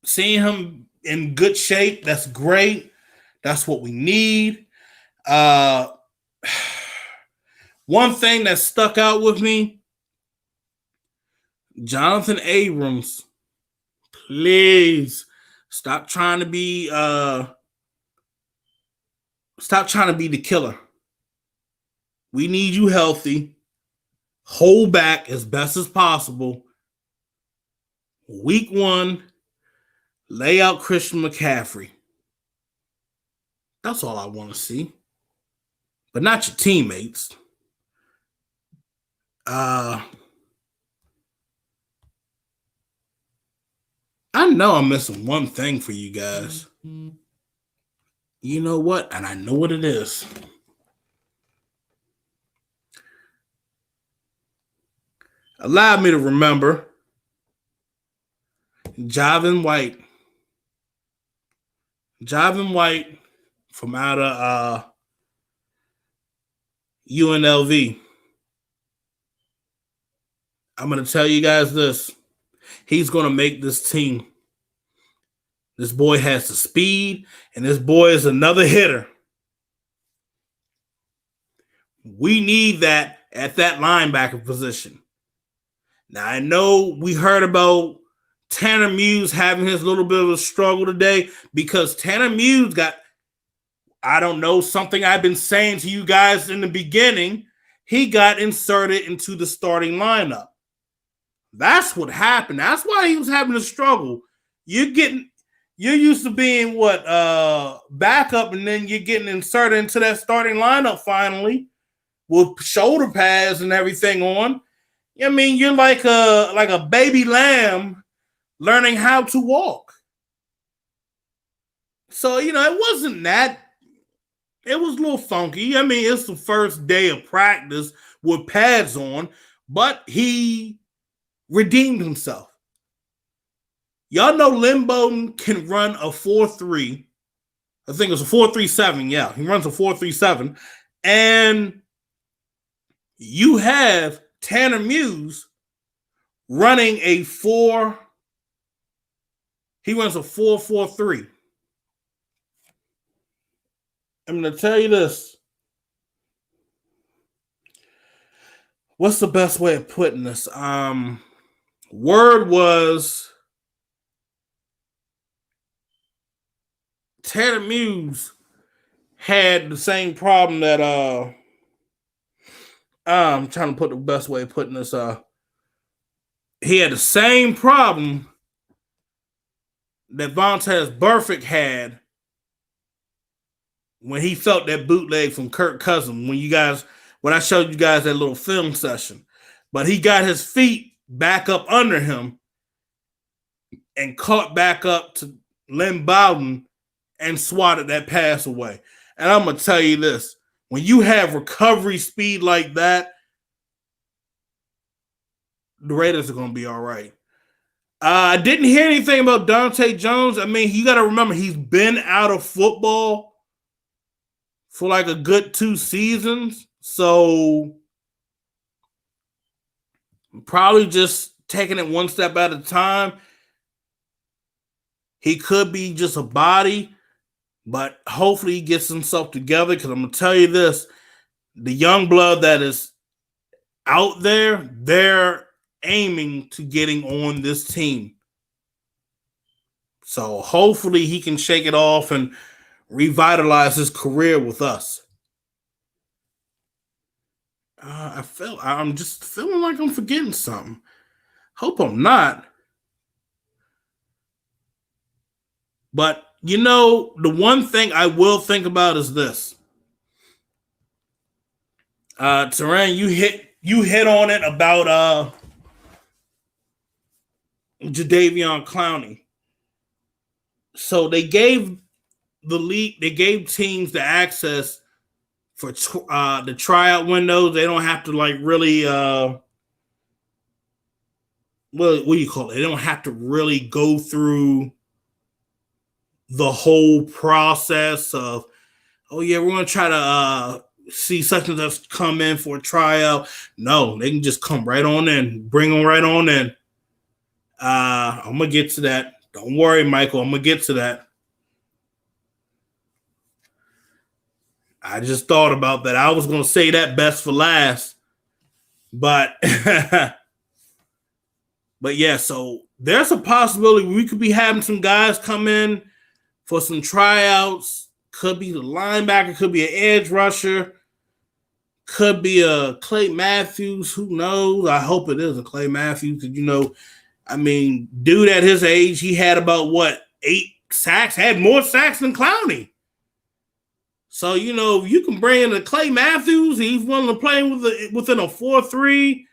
S1: him in good shape, that's great. That's what we need. One thing that stuck out with me, Jonathan Abrams, please stop trying to be the killer. We need you healthy. Hold back as best as possible. Week 1, lay out Christian McCaffrey. That's all I want to see. But not your teammates. I know I'm missing one thing for you guys. You know what? And I know what it is. Allow me to remember Javin White. Javin White from out of UNLV. I'm going to tell you guys this. He's going to make this team. This boy has the speed, and this boy is another hitter. We need that at that linebacker position. Now, I know we heard about Tanner Muse having his little bit of a struggle today because Tanner Muse got, I don't know, something I've been saying to you guys in the beginning. He got inserted into the starting lineup. That's what happened. That's why he was having a struggle. You're used to being backup, and then you're getting inserted into that starting lineup finally with shoulder pads and everything on. I mean, you're like a baby lamb learning how to walk. So, it wasn't that. It was a little funky. I mean, it's the first day of practice with pads on, but he redeemed himself. Y'all know Lynn Bowden can run a 4.3. I think it's a 4.37. Yeah, he runs a 4.37. And you have Tanner Muse running a 4. He runs a 4.43. I'm going to tell you this. What's the best way of putting this? Word was Tanner Muse had the same problem that I'm trying to put the best way of putting this. He had the same problem that Vontaze Burfict had when he felt that bootleg from Kirk Cousins when I showed you guys that little film session. But he got his feet back up under him and caught back up to Lynn Bowden and swatted that pass away. And I'm going to tell you this. When you have recovery speed like that, the Raiders are going to be all right. I didn't hear anything about Dante Jones. I mean, you got to remember he's been out of football for like a good 2 seasons, so probably just taking it one step at a time. He could be just a body, but hopefully he gets himself together. Because I'm gonna tell you this: the young blood that is out there, they're aiming to getting on this team. So hopefully he can shake it off and revitalize his career with us. I'm just feeling like I'm forgetting something. Hope I'm not. But you know, the one thing I will think about is this. Terrain, you hit on it about Jadeveon Clowney. So they gave the league, they gave teams the access for the tryout windows. They don't have to like really what do you call it? They don't have to really go through the whole process of, oh yeah, we're gonna try to see such and such come in for a tryout. No, they can just come right on in, bring them right on in. I'm gonna get to that. Don't worry, Michael. I'm gonna get to that. I just thought about that. I was gonna say that best for last, but but yeah. So there's a possibility we could be having some guys come in for some tryouts. Could be the linebacker, could be an edge rusher, could be a Clay Matthews. Who knows? I hope it is a Clay Matthews because, you know, I mean, dude at his age, he had about 8 sacks, had more sacks than Clowney. So, you know, you can bring in a Clay Matthews. He's willing to play within a 4-3,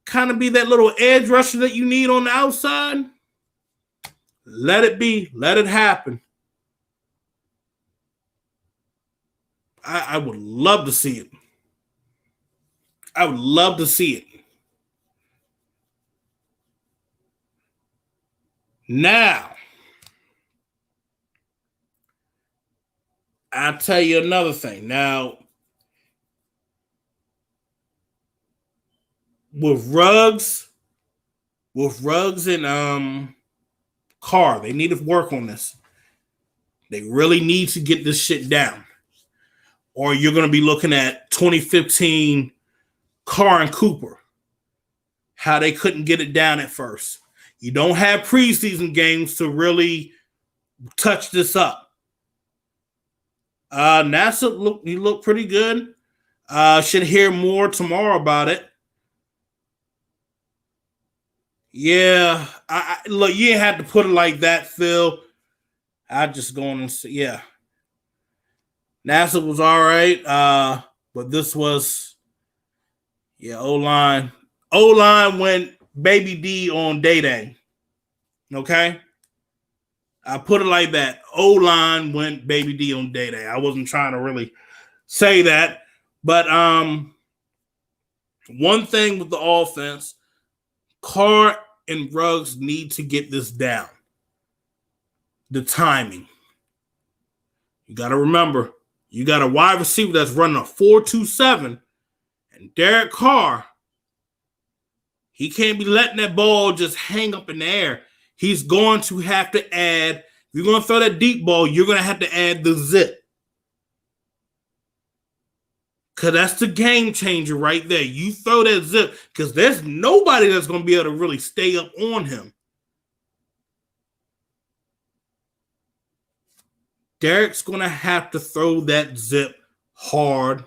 S1: kind of be that little edge rusher that you need on the outside. Let it be. Let it happen. I would love to see it. I would love to see it. Now, I'll tell you another thing. Now, with Ruggs and Carr, they need to work on this. They really need to get this shit down. Or you're going to be looking at 2015 Carr and Cooper, how they couldn't get it down at first. You don't have preseason games to really touch this up. NASA he looked pretty good. Should hear more tomorrow about it. Yeah, look, you didn't have to put it like that, Phil. I just going and say, yeah. NASA was all right, but this was, yeah, O-line. O-line went Baby D on day. Okay? I put it like that. O-line went Baby D on day. I wasn't trying to really say that. But one thing with the offense, Carr and Ruggs need to get this down. The timing. You got to remember, you got a wide receiver that's running a 4.27, and Derek Carr, he can't be letting that ball just hang up in the air. He's going to have to add, if you're going to throw that deep ball, you're going to have to add the zip. Because that's the game changer right there. You throw that zip, because there's nobody that's going to be able to really stay up on him. Derek's going to have to throw that zip hard,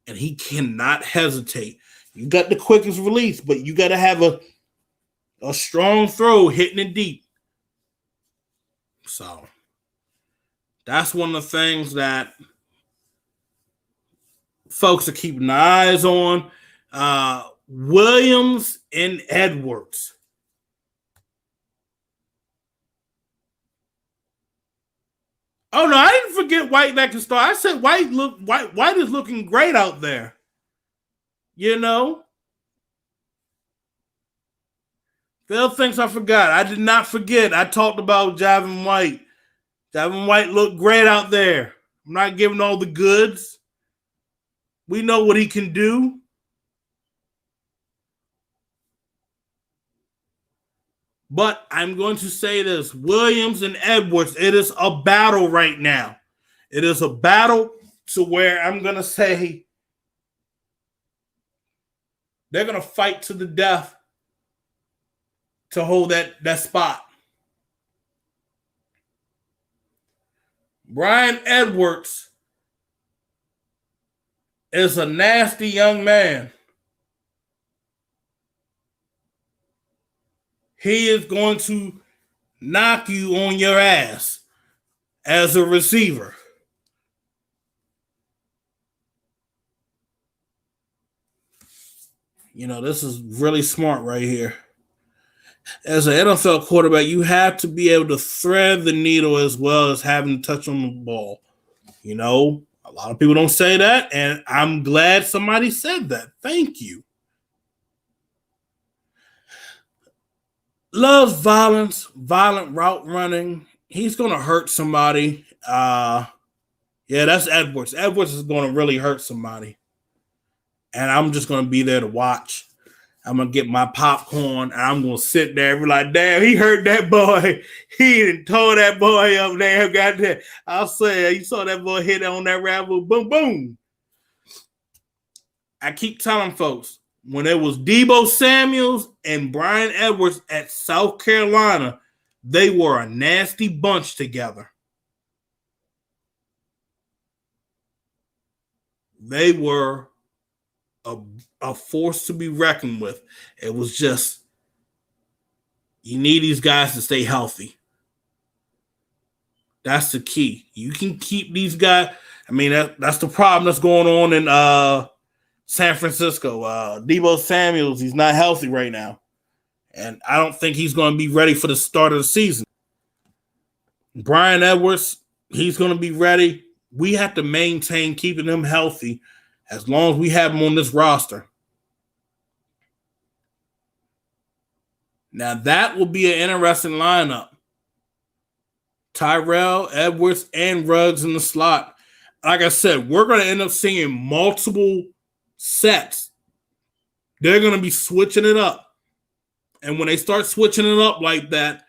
S1: and he cannot hesitate. You got the quickest release, but you got to have a strong throw hitting it deep. So that's one of the things that folks are keeping their eyes on. Williams and Edwards. Oh no, I didn't forget White back to start. I said White is looking great out there. You know? Phil thinks I forgot. I did not forget. I talked about Javin White. Javin White looked great out there. I'm not giving all the goods. We know what he can do. But I'm going to say this. Williams and Edwards, it is a battle right now. It is a battle to where I'm going to say they're going to fight to the death to hold that spot. Brian Edwards is a nasty young man. He is going to knock you on your ass as a receiver. You know, this is really smart right here. As an NFL quarterback, you have to be able to thread the needle as well as having to touch on the ball. You know, a lot of people don't say that, and I'm glad somebody said that. Thank you. Loves violence, violent route running. He's going to hurt somebody. Yeah, that's Edwards. Edwards is going to really hurt somebody. And I'm just going to be there to watch. I'm going to get my popcorn, and I'm going to sit there and be like, damn, he hurt that boy. He done tore that boy up there. Goddamn. I'll say, you saw that boy hit on that raffle. Boom, boom. I keep telling folks, when it was Deebo Samuels and Brian Edwards at South Carolina, they were a nasty bunch together. They were a force to be reckoned with. It was just, you need these guys to stay healthy. That's the key. You can keep these guys. I mean, that's the problem that's going on in San Francisco. Deebo Samuels, he's not healthy right now. And I don't think he's going to be ready for the start of the season. Brian Edwards, he's going to be ready. We have to maintain keeping him healthy as long as we have him on this roster. Now, that will be an interesting lineup. Tyrell, Edwards, and Ruggs in the slot. Like I said, we're going to end up seeing multiple sets. They're going to be switching it up. And when they start switching it up like that,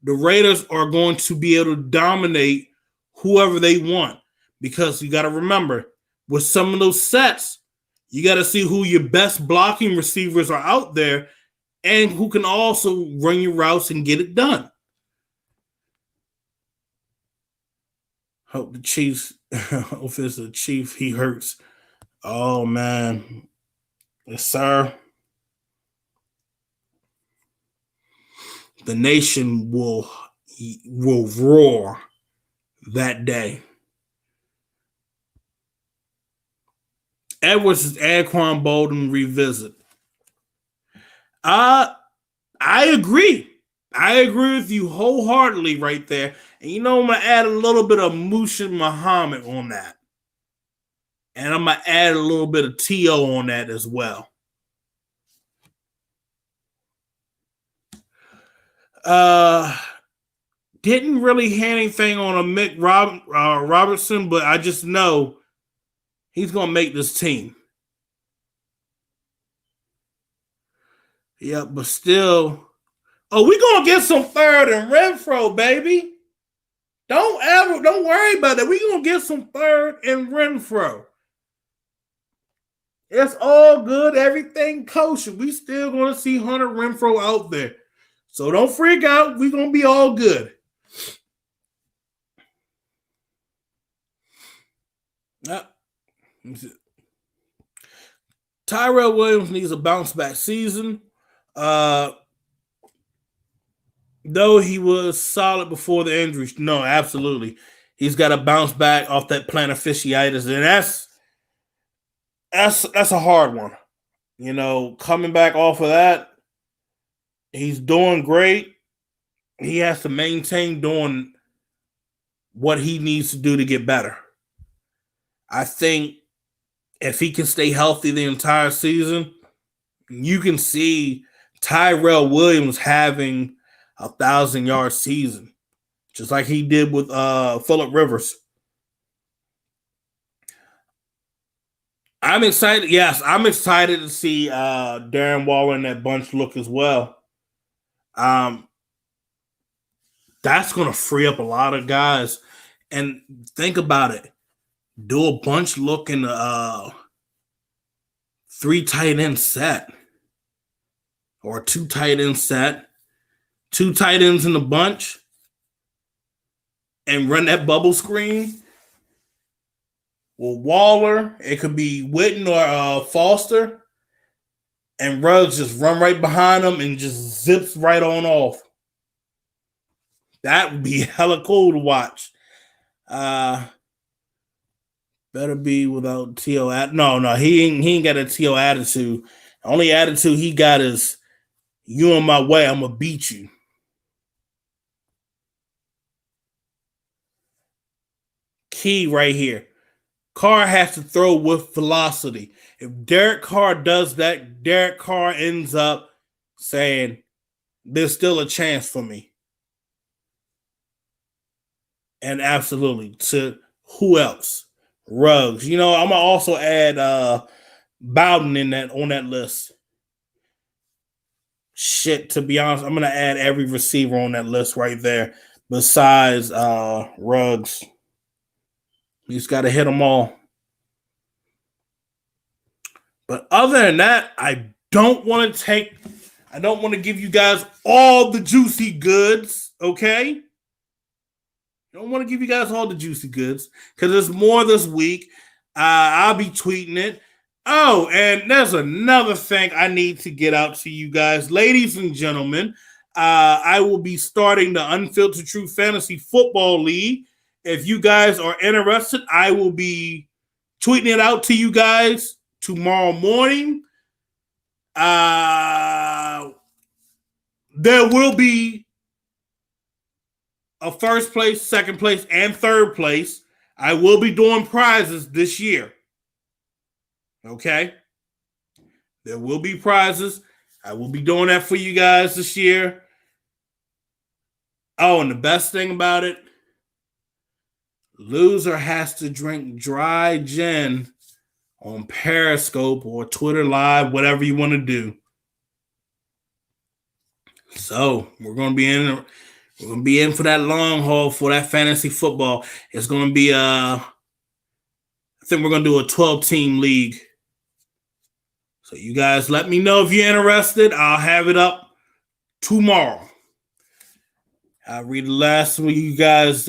S1: the Raiders are going to be able to dominate whoever they want. Because you got to remember, with some of those sets, you got to see who your best blocking receivers are out there and who can also run your routes and get it done. Hope the Chiefs, if it's the Chief, he hurts. Oh, man. Yes, sir. The nation will roar that day. Edwards is Anquan Bolden revisit. I agree. I agree with you wholeheartedly right there. And you know, I'm going to add a little bit of Mushin Muhammad on that. And I'm going to add a little bit of T.O. on that as well. Didn't really hear anything on a Mick Robertson, but I just know he's going to make this team. Yeah, but still. Oh, we're going to get some third and Renfro, baby. Don't worry about that. We're going to get some third and Renfro. It's all good. Everything kosher. We still going to see Hunter Renfro out there. So don't freak out. We're going to be all good. Tyrell Williams needs a bounce back season. Though he was solid before the injuries. No, absolutely. He's got to bounce back off that plantar fasciitis. And that's a hard one. You know, coming back off of that, he's doing great. He has to maintain doing what he needs to do to get better. I think if he can stay healthy the entire season, you can see Tyrell Williams having 1,000-yard season, just like he did with Phillip Rivers. I'm excited. Yes, I'm excited to see Darren Waller and that bunch look as well. That's going to free up a lot of guys. And think about it. Do a bunch look in the 3 tight end set or 2 tight end set, 2 tight ends in the bunch, and run that bubble screen. Well, Waller, it could be Witten or Foster, and Ruggs just run right behind them and just zips right on off. That would be hella cool to watch. Better be without T.O. No, he ain't got a T.O. attitude. The only attitude he got is, you in my way, I'm going to beat you. Key right here. Carr has to throw with velocity. If Derek Carr does that, Derek Carr ends up saying, there's still a chance for me. And absolutely, to who else? Ruggs. I'm gonna also add Bowden on that list. Shit, to be honest, I'm gonna add every receiver on that list right there, besides Ruggs. You just gotta hit them all. But other than that, I don't want to give you guys all the juicy goods, okay? I don't want to give you guys all the juicy goods because there's more this week. I'll be tweeting it. Oh, and there's another thing I need to get out to you guys. Ladies and gentlemen, I will be starting the Unfiltered Truth Fantasy Football League. If you guys are interested, I will be tweeting it out to you guys tomorrow morning. There will be a first place, second place, and third place. I will be doing prizes this year. Okay? There will be prizes. I will be doing that for you guys this year. Oh, and the best thing about it, loser has to drink dry gin on Periscope or Twitter Live, whatever you want to do. So we're going to be in for that long haul for that fantasy football. It's going to be I think we're going to do a 12-team league. So you guys let me know if you're interested. I'll have it up tomorrow. I'll read the last of you guys'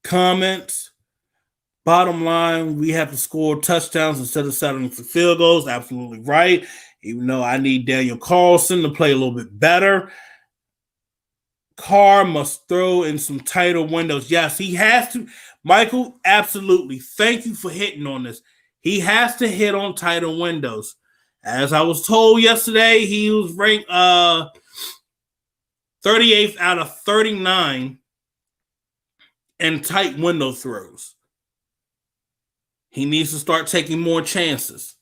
S1: comments. Bottom line, we have to score touchdowns instead of settling for field goals. Absolutely right. Even though I need Daniel Carlson to play a little bit better. Carr must throw in some tighter windows. Yes, he has to. Michael, absolutely. Thank you for hitting on this. He has to hit on tighter windows. As I was told yesterday, he was ranked 38th out of 39 in tight window throws. He needs to start taking more chances.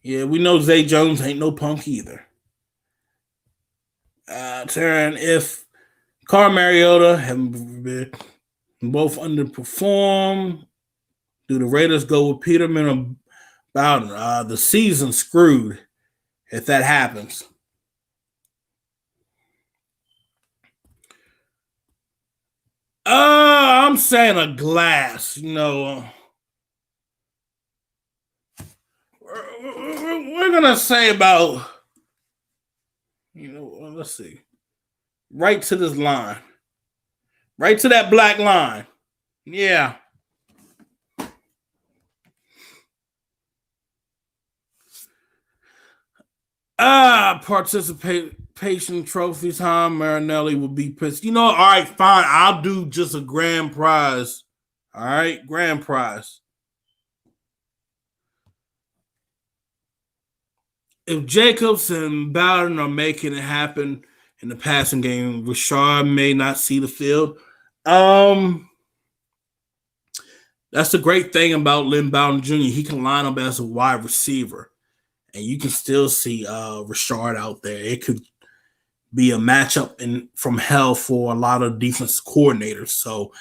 S1: Yeah, we know Zay Jones ain't no punk either. Taryn, if Carr and Mariota have both underperformed, do the Raiders go with Peterman or Bowden? The season's screwed if that happens. I'm saying a glass, we're going to say about, let's see, right to this line, right to that black line. Yeah. Participation trophy time. Marinelli will be pissed. All right, fine. I'll do just a grand prize. All right, grand prize. If Jacobs and Bowden are making it happen in the passing game, Rashard may not see the field. That's the great thing about Lynn Bowden Jr. He can line up as a wide receiver. and you can still see Rashard out there. It could be a matchup from hell for a lot of defense coordinators. So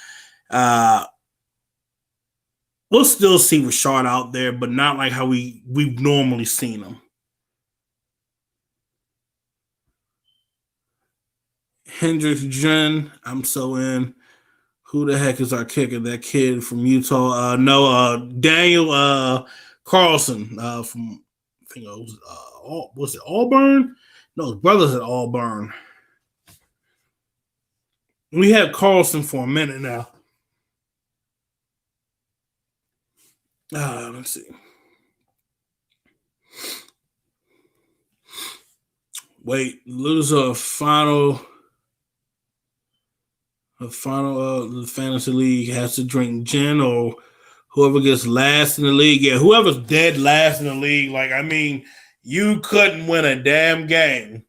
S1: we'll still see Rashard out there, but not like how we've normally seen him. Hendricks Jen, I'm so in. Who the heck is our kicker? That kid from Utah? Daniel Carlson from, I think it was it Auburn? No, his brother's at Auburn. We had Carlson for a minute now. Let's see. Wait, loser of the fantasy league has to drink gin, or whoever gets last in the league. Yeah, whoever's dead last in the league. Like, I mean, you couldn't win a damn game.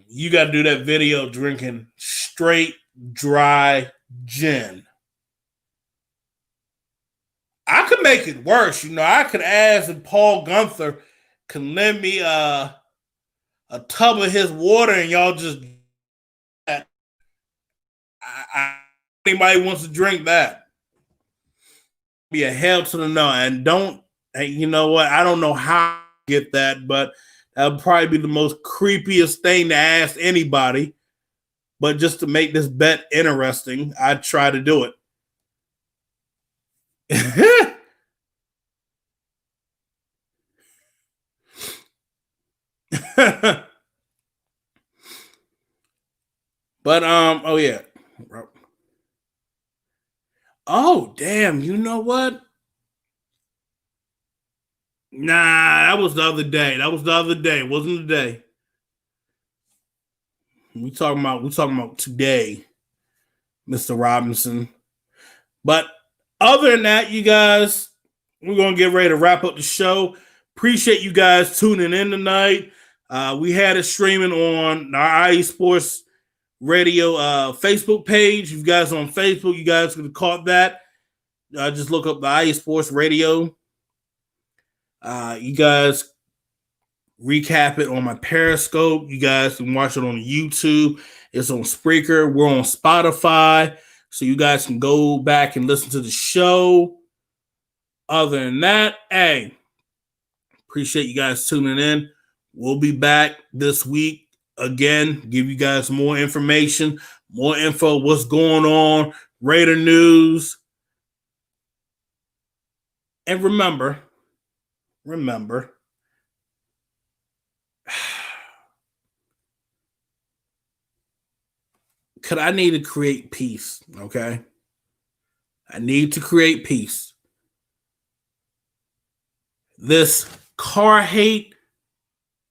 S1: You got to do that video drinking straight, dry gin. I could make it worse. I could ask if Paul Gunther can lend me a tub of his water and y'all just... anybody wants to drink that. Be a hell to the no. And don't, you know what? I don't know how to get that, but that would probably be the most creepiest thing to ask anybody. But just to make this bet interesting, I'd try to do it. But oh yeah. Oh damn, you know what? Nah, that was the other day. It wasn't the day. We talking about today, Mr. Robinson. But other than that, you guys, we're gonna get ready to wrap up the show. Appreciate you guys tuning in tonight. We had it streaming on our IE Sports Radio Facebook page. You guys on Facebook, you guys could have caught that. Just look up the IE Sports Radio. You guys recap it on my Periscope. You guys can watch it on YouTube. It's on Spreaker. We're on Spotify. So you guys can go back and listen to the show. Other than that, hey, appreciate you guys tuning in. We'll be back this week again, give you guys more information, more info, what's going on, Raider news. And remember, I need to create peace, okay? I need to create peace. This car hate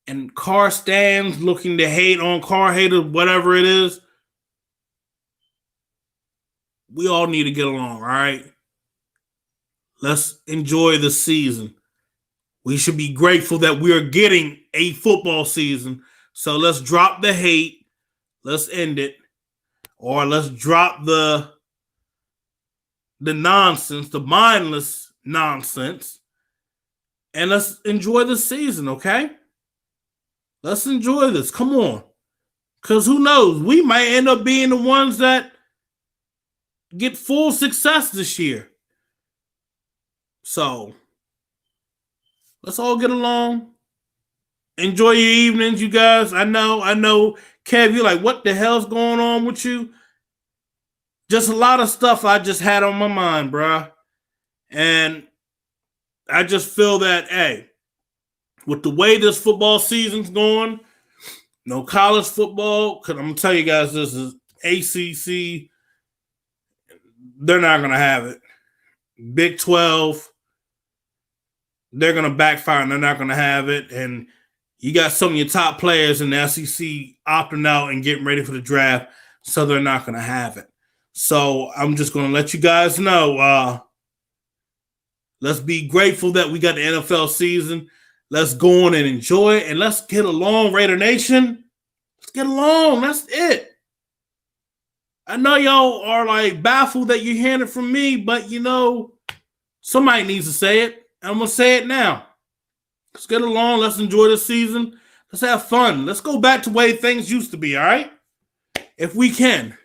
S1: and car stands looking to hate on car haters, whatever it is, we all need to get along, all right? Let's enjoy the season. We should be grateful that we are getting a football season. So let's drop the hate. Let's end it. Or let's drop the nonsense, the mindless nonsense. And let's enjoy the season, okay? Let's enjoy this. Come on. Because who knows? We might end up being the ones that get full success this year. So, let's all get along. Enjoy your evenings, you guys. I know. Kev, you're like, what the hell's going on with you? Just a lot of stuff I just had on my mind, bruh. And I just feel that, hey, with the way this football season's going, no college football, because I'm going to tell you guys this is ACC, they're not going to have it. Big 12, they're going to backfire and they're not going to have it. And you got some of your top players in the SEC opting out and getting ready for the draft, so they're not going to have it. So I'm just going to let you guys know, let's be grateful that we got the NFL season. Let's go on and enjoy it, and let's get along, Raider Nation. Let's get along. That's it. I know y'all are like baffled that you're hearing it from me, but somebody needs to say it. I'm going to say it now. Let's get along. Let's enjoy the season. Let's have fun. Let's go back to the way things used to be, all right? If we can.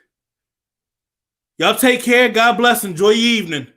S1: Y'all take care. God bless. Enjoy your evening.